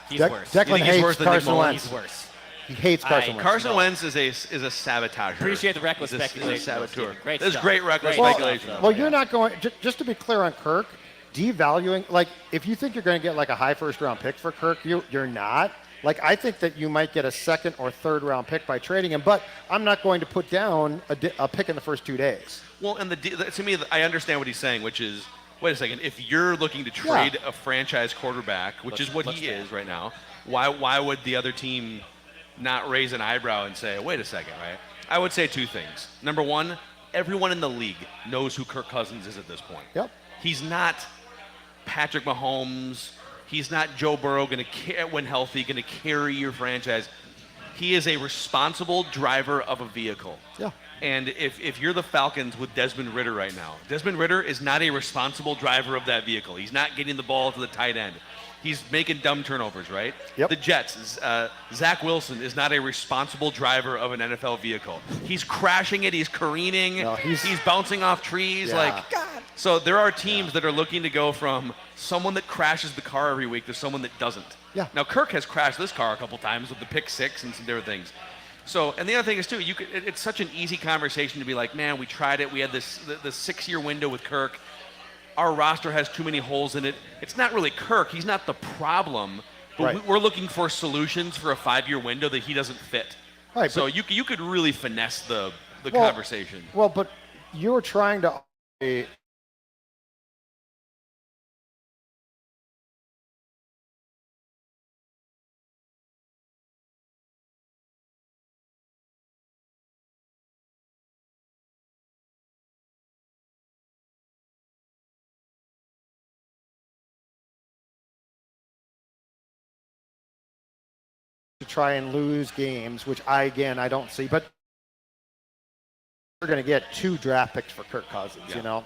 He's worse. Declan hates Carson Wentz. He's worse. He hates Carson Wentz. Carson Wentz is a saboteur. Appreciate the reckless speculation. He's a saboteur. Great This is stuff. great reckless Great speculation. stuff. Well, you're not going, just to be clear on Kirk, devaluing, like, if you think you're going to get like a high first-round pick for Kirk, you're not. Like, I think that you might get a 2nd or 3rd-round pick by trading him, but I'm not going to put down a pick in the first 2 days. Well, and to me, I understand what he's saying, which is, wait a second, if you're looking to trade a franchise quarterback, which is what he is right now, why would the other team not raise an eyebrow and say, wait a second, right? I would say 2 things. Number 1, everyone in the league knows who Kirk Cousins is at this point. Yep. He's not Patrick Mahomes. He's not Joe Burrow when healthy, going to carry your franchise. He is a responsible driver of a vehicle. Yeah. And if you're the Falcons with Desmond Ridder right now, Desmond Ridder is not a responsible driver of that vehicle. He's not getting the ball to the tight end. He's making dumb turnovers, right? Yep. The Jets, Zach Wilson is not a responsible driver of an NFL vehicle. He's crashing it. He's careening. No, he's bouncing off trees. Yeah. Like, so there are teams that are looking to go from someone that crashes the car every week to someone that doesn't. Yeah. Now, Kirk has crashed this car a couple times with the pick 6 and some different things. So, and the other thing is too, it's such an easy conversation to be like, man, we tried it. We had the 6-year window with Kirk. Our roster has too many holes in it. It's not really Kirk. He's not the problem. But we're looking for solutions for a 5-year window that he doesn't fit. Right, so you could really finesse the conversation. Well, but you're trying to try and lose games, which I don't see. But we're going to get 2 draft picks for Kirk Cousins, Yeah.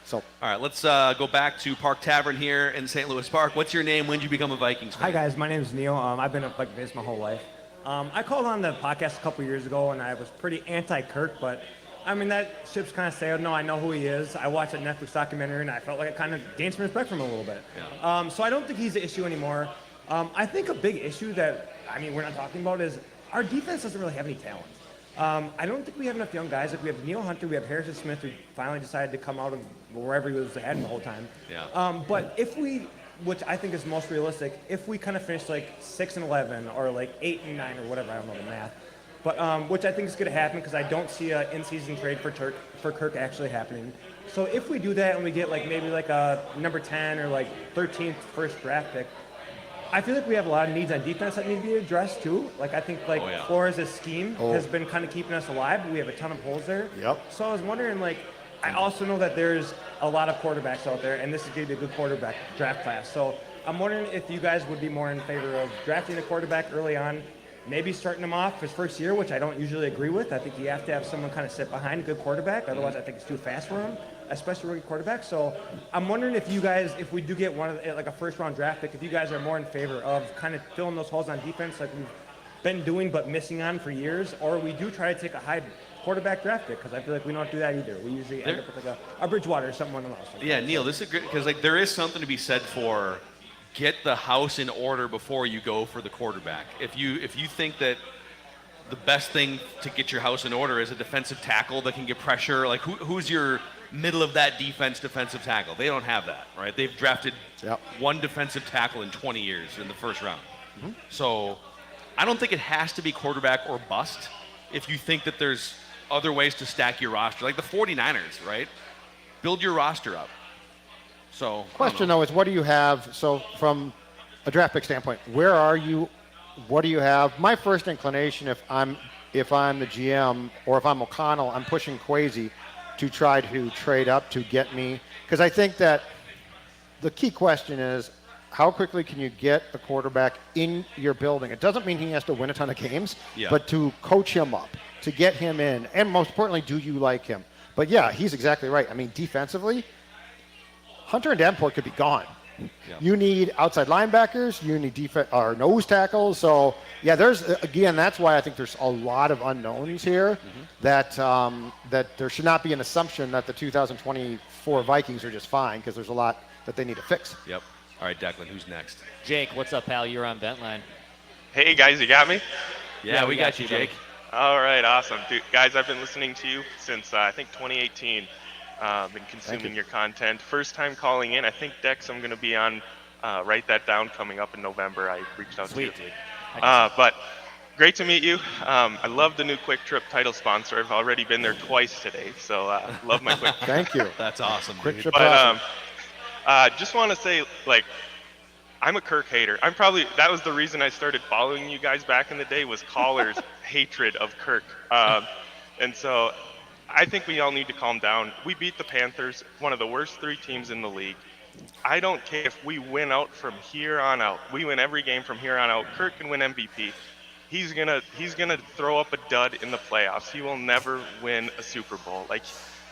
So, all right, let's go back to Park Tavern here in St. Louis Park. What's your name? When did you become a Vikings fan? Hi, guys. My name is Neil. I've been a Vikings fan my whole life. I called on the podcast a couple years ago, and I was pretty anti-Kirk, but, I mean, that ship's kind of sailed. No, I know who he is. I watched a Netflix documentary, and I felt like it kind of gained some respect from him a little bit. Yeah. So I don't think he's the issue anymore. I think a big issue that, we're not talking about is our defense doesn't really have any talent. I don't think we have enough young guys. Like, we have Neil Hunter, we have Harrison Smith, who finally decided to come out of wherever he was heading the whole time. Yeah. But if we, which I think is most realistic, if we kind of finish like 6-11 or like 8-9 or whatever, I don't know the math, but which I think is going to happen because I don't see an in-season trade for Kirk actually happening. So if we do that and we get like maybe like a number 10 or like 13th first draft pick, I feel like we have a lot of needs on defense that need to be addressed too. Like I think like Flores' scheme has been kind of keeping us alive, but we have a ton of holes there. Yep. So I was wondering, like, I also know that there's a lot of quarterbacks out there, and this is going to be a good quarterback draft class. So I'm wondering if you guys would be more in favor of drafting a quarterback early on, maybe starting him off his first year, which I don't usually agree with. I think you have to have someone kind of sit behind a good quarterback. Otherwise, I think it's too fast for him, especially rookie quarterback. So I'm wondering if you guys, if we do get one of like a first-round draft pick, if you guys are more in favor of kind of filling those holes on defense like we've been doing but missing on for years, or we do try to take a high quarterback draft pick, because I feel like we don't do that either. We usually end up with like a Bridgewater or something on the else. Yeah, Neil, this is great because like there is something to be said for get the house in order before you go for the quarterback. If you think that the best thing to get your house in order is a defensive tackle that can get pressure, like who's your middle of that defensive tackle? They don't have that, right? They've drafted one defensive tackle in 20 years in the first round. Mm-hmm. So I don't think it has to be quarterback or bust if you think that there's other ways to stack your roster. Like the 49ers, right? Build your roster up. So question though is, what do you have? So from a draft pick standpoint, where are you? What do you have? My first inclination, if I'm the GM or if I'm O'Connell, I'm pushing Kwesi to try to trade up to get me, because I think that the key question is, how quickly can you get a quarterback in your building? It doesn't mean he has to win a ton of games, but to coach him up, to get him in, and most importantly, do you like him? But yeah, he's exactly right. I mean, defensively, Hunter and Davenport could be gone. You need outside linebackers, you need nose tackles. So yeah, that's why I think there's a lot of unknowns here. That there should not be an assumption that the 2024 Vikings are just fine, because there's a lot that they need to fix. Yep. All right, Declan, who's next? Jake, what's up, pal? You're on Vent Line. Hey guys, you got me? Yeah, we got you, Jake. All right, awesome. Dude, guys, I've been listening to you since I think 2018. Been consuming your content. First time calling in. I think, Dex, I'm going to be on, write that down, coming up in November. I reached out to you. But great to meet you. I love the new Quick Trip title sponsor. I've already been there twice today, so love my Quick Trip. Thank you. That's awesome. Quick Trip. But just want to say, like, I'm a Kirk hater. That was the reason I started following you guys back in the day, was callers' hatred of Kirk. And so I think we all need to calm down. We beat the Panthers, one of the worst 3 teams in the league. I don't care if we win out from here on out. We win every game from here on out. Kirk can win MVP. He's gonna throw up a dud in the playoffs. He will never win a Super Bowl. Like,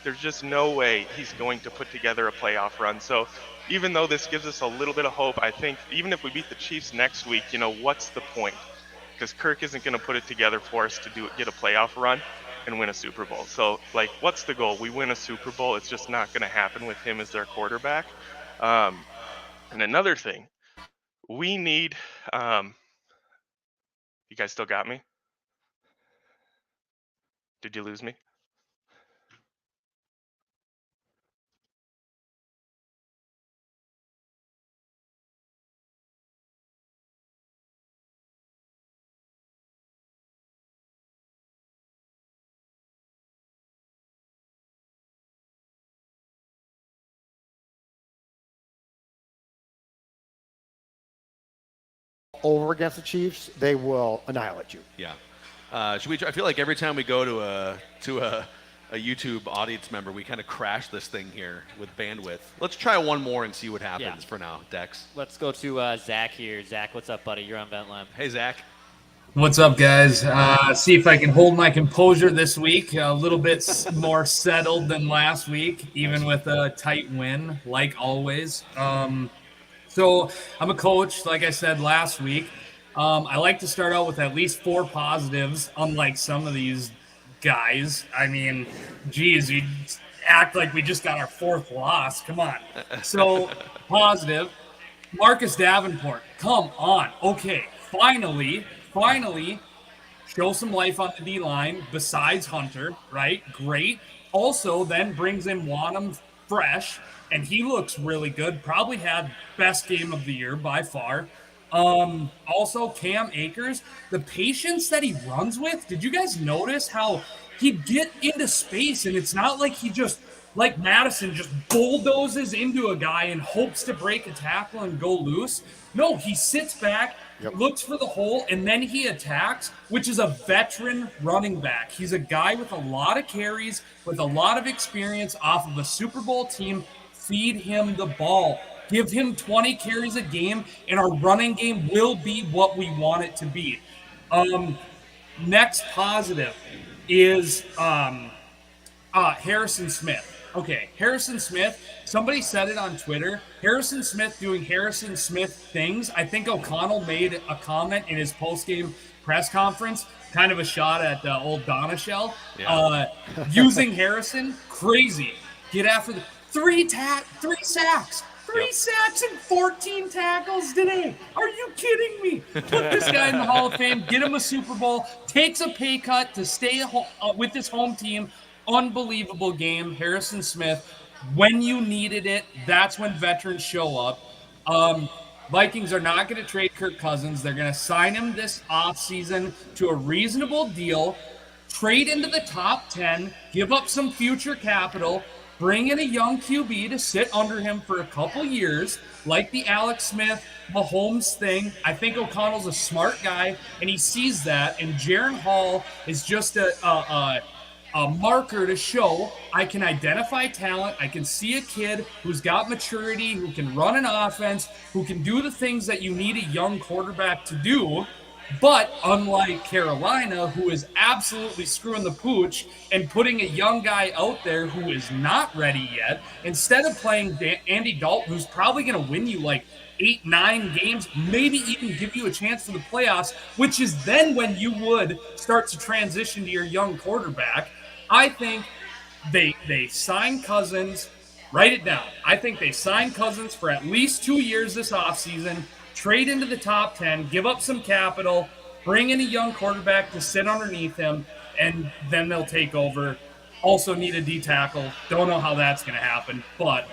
there's just no way he's going to put together a playoff run. So even though this gives us a little bit of hope, I think even if we beat the Chiefs next week, what's the point? Because Kirk isn't going to put it together for us to get a playoff run and win a Super Bowl. So, like, what's the goal? We win a Super Bowl. It's just not going to happen with him as our quarterback. And another thing, we need you guys still got me? Did you lose me? Over against the Chiefs, they will annihilate you. Yeah. I feel like every time we go to a YouTube audience member, we kind of crash this thing here with bandwidth. Let's try one more and see what happens for now, Dex. Let's go to Zach here. Zach, what's up, buddy? You're on Vent Line. Hey, Zach. What's up, guys? See if I can hold my composure this week. A little bit more settled than last week, even with a tight win, like always. So I'm a coach, like I said last week. I like to start out with at least 4 positives, unlike some of these guys. I mean, geez, we act like we just got our 4th loss. Come on. So, positive, Marcus Davenport. Come on. Okay, finally, show some life on the D-line besides Hunter, right? Great. Also, then brings in Wanham fresh, and he looks really good. Probably had best game of the year by far. Also, Cam Akers, the patience that he runs with. Did you guys notice how he'd get into space, and it's not like he just, like Madison, just bulldozes into a guy and hopes to break a tackle and go loose. No, he sits back, looks for the hole, and then he attacks, which is a veteran running back. He's a guy with a lot of carries, with a lot of experience off of a Super Bowl team. Feed him the ball. Give him 20 carries a game, and our running game will be what we want it to be. Next positive is Harrison Smith. Okay, Harrison Smith, somebody said it on Twitter. Harrison Smith doing Harrison Smith things. I think O'Connell made a comment in his post-game press conference, kind of a shot at old Donashell. Using Harrison, crazy. Get after the 3 sacks. 3 sacks and 14 tackles today. Are you kidding me? Put this guy in the Hall of Fame, get him a Super Bowl, takes a pay cut to stay with his home team. Unbelievable game. Harrison Smith, when you needed it, that's when veterans show up. Vikings are not going to trade Kirk Cousins. They're going to sign him this offseason to a reasonable deal, trade into the top 10, give up some future capital, bring in a young QB to sit under him for a couple years, like the Alex Smith, Mahomes thing. I think O'Connell's a smart guy, and he sees that, and Jaron Hall is just a marker to show I can identify talent. I can see a kid who's got maturity, who can run an offense, who can do the things that you need a young quarterback to do. But unlike Carolina, who is absolutely screwing the pooch and putting a young guy out there who is not ready yet, instead of playing Andy Dalton, who's probably going to win you like 8-9 games, maybe even give you a chance for the playoffs, which is then when you would start to transition to your young quarterback. I think they sign Cousins. Write it down. I think they sign Cousins for at least 2 years this offseason, trade into the top 10, give up some capital, bring in a young quarterback to sit underneath him, and then they'll take over. Also need a D tackle. Don't know how that's going to happen, but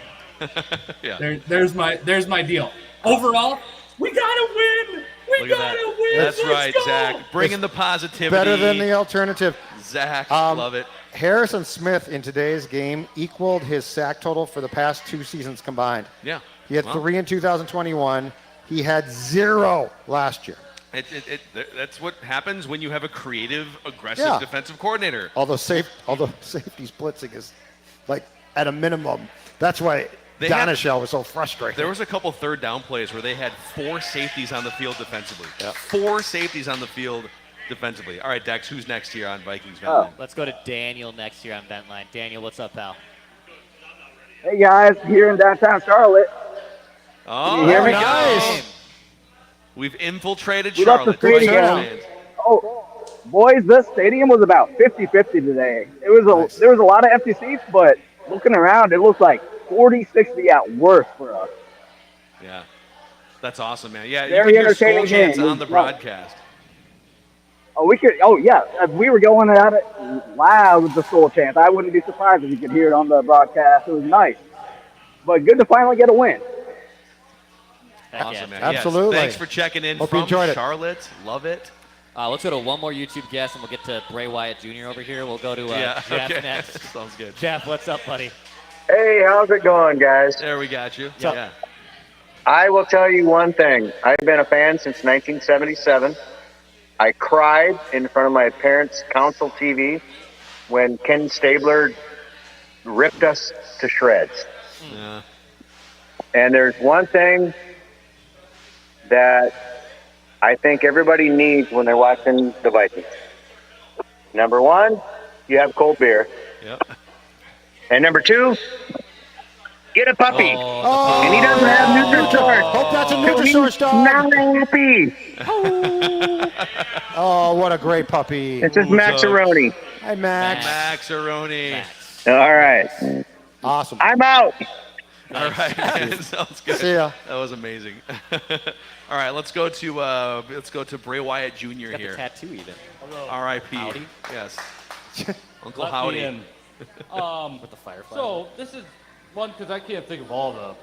there's my deal. Overall, we gotta win. We gotta win. That's Let's right, go. Zach. Bring in the positivity. Better than the alternative. Zach, love it. Harrison Smith in today's game equaled his sack total for the past 2 seasons combined. Yeah. He had 3 in 2021. He had 0 last year. That's what happens when you have a creative, aggressive defensive coordinator. Although safety's blitzing is like at a minimum. That's why Donishell was so frustrated. There was a couple third down plays where they had 4 safeties on the field defensively. 4 safeties on the field defensively. All right, Dex, who's next here on Vikings Vent Line? Let's go to Daniel next year on Vent Line. Daniel, what's up, pal? Hey, guys, here in downtown Charlotte. Oh, Can you hear me? Nice. We've infiltrated We left the Charlotte. stadium. Oh, boys, this stadium was about 50-50 today. There was a lot of empty seats, but looking around, it looked like 40-60 at worst for us. Yeah, that's awesome, man. Yeah, Very you can hear entertaining Skull Chants game. on the broadcast. Oh, we could. Oh, yeah. If we were going at it loud with the Skull Chant, I wouldn't be surprised if you could hear it on the broadcast. It was nice, but good to finally get a win. Awesome, man. Absolutely. Yes. Thanks for checking in Hope from you enjoyed it. Charlotte. Love it. Let's go to one more YouTube guest, and we'll get to Bray Wyatt Jr. over here. We'll go to Jeff next. Sounds good. Jeff, what's up, buddy? Hey, how's it going, guys? There we got you. So- Yeah. I will tell you one thing. I've been a fan since 1977. I cried in front of my parents' console TV when Ken Stabler ripped us to shreds. Yeah. And there's one thing that I think everybody needs when they're watching the Vikings. Number 1, you have cold beer. Yep. And number 2, get a puppy. And he doesn't have Nutrisource. Hope that's a Nutrisource dog. Not happy. Oh, what a great puppy. It's just Maxaroni. Hi, Max. Maxaroni. All right. Awesome. I'm out. All right. Sounds good. See ya. That was amazing. All right, let's go to Bray Wyatt Jr. Got here. the tattoo even. R.I.P. Howdy. Yes. Uncle Let me Howdy. in. With the firefly. So this is one because I can't think of all the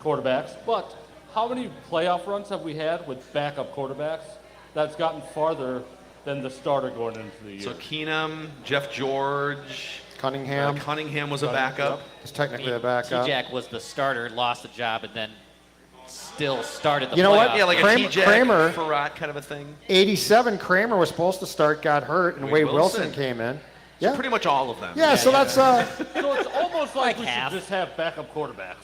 quarterbacks, but how many playoff runs have we had with backup quarterbacks that's gotten farther than the starter going into the year? So Keenum, Jeff George, Cunningham. Cunningham was a backup. It's technically a backup. T-Jack was the starter, lost the job, and then still started the You know what? playoffs. Yeah, like Kramer- a T-Jack, Kramer- Farrat kind of a thing. 87, Kramer was supposed to start, got hurt, and Wade Wilson came in. So pretty much all of them. Yeah, so that's So it's almost like we half. should just have backup quarterbacks.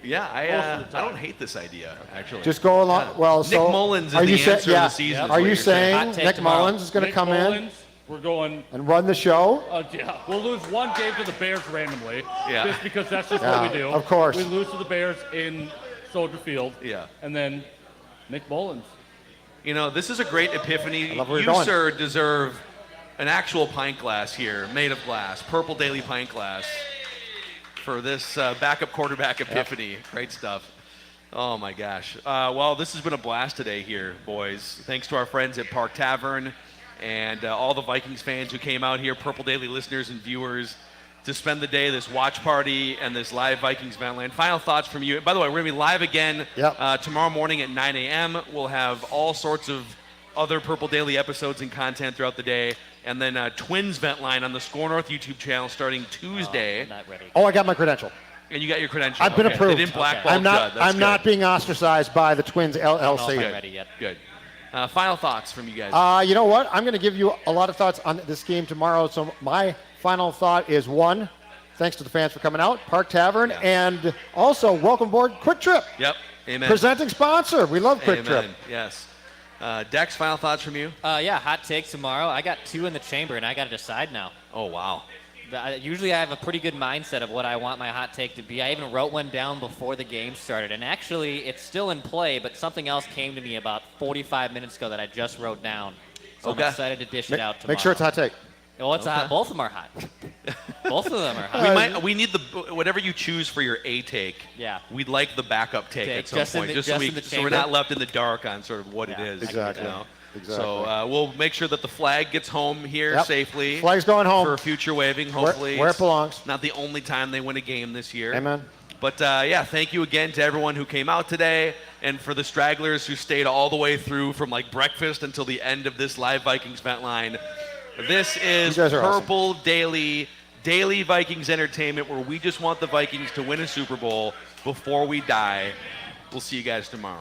Yeah, Most of the I time. don't hate this idea, actually. just go along. Yeah. Well, Nick so Mullins is are you the say- answer yeah. of the season. is Are what you you're saying Hot take Nick tomorrow. Mullins is going to Nick come Mullins, we're going. in and run the show? Yeah, we'll lose one game to the Bears randomly. Yeah. Just because that's just Yeah, what we do. of course. We lose to the Bears in Soldier Field. Yeah. And then Nick Mullins. You know, this is a great epiphany. I love where You, you're going. sir, deserve an actual pint glass here, made of glass, purple daily pint glass. for this backup quarterback epiphany. Great stuff. Oh, my gosh. Well, this has been a blast today here, boys. Thanks to our friends at Park Tavern and all the Vikings fans who came out here, Purple Daily listeners and viewers, to spend the day, this watch party and this live Vikings Vent Line. Final thoughts from you. By the way, we're going to be live again tomorrow morning at 9 a.m. We'll have all sorts of other Purple Daily episodes and content throughout the day. And then Twins Vent Line on the Score North YouTube channel starting Tuesday. Not ready. Oh, I got my credential. And you got your credential. I've been approved. They didn't blackball I'm not. Judd. That's I'm not being ostracized by the Twins LLC. I don't know if I'm ready yet. Good. Final thoughts from you guys. You know what? I'm going to give you a lot of thoughts on this game tomorrow. So my final thought is one, thanks to the fans for coming out, Park Tavern, and also welcome aboard Quick Trip. Yep. Amen. Presenting sponsor. We love Quick Trip. Yes. Dex, final thoughts from you? Yeah, hot take tomorrow. I got 2 in the chamber, and I got to decide now. Oh, wow. Usually I have a pretty good mindset of what I want my hot take to be. I even wrote one down before the game started, and actually it's still in play, but something else came to me about 45 minutes ago that I just wrote down. So I'm excited to dish it out tomorrow. Make sure it's a hot take. Well, it's hot. Both of them are hot. Both of them are hot. We need whatever you choose for your A take. Yeah. We'd like the backup take at some point, so we're not left in the dark on sort of what it is. Exactly. You know? Exactly. So we'll make sure that the flag gets home here safely. Flag's going home for future waving. Hopefully, where it belongs. Not the only time they win a game this year. Amen. But yeah, thank you again to everyone who came out today, and for the stragglers who stayed all the way through from like breakfast until the end of this live Vikings Vent Line. This is Purple Daily Vikings entertainment, where we just want the Vikings to win a Super Bowl before we die. We'll see you guys tomorrow.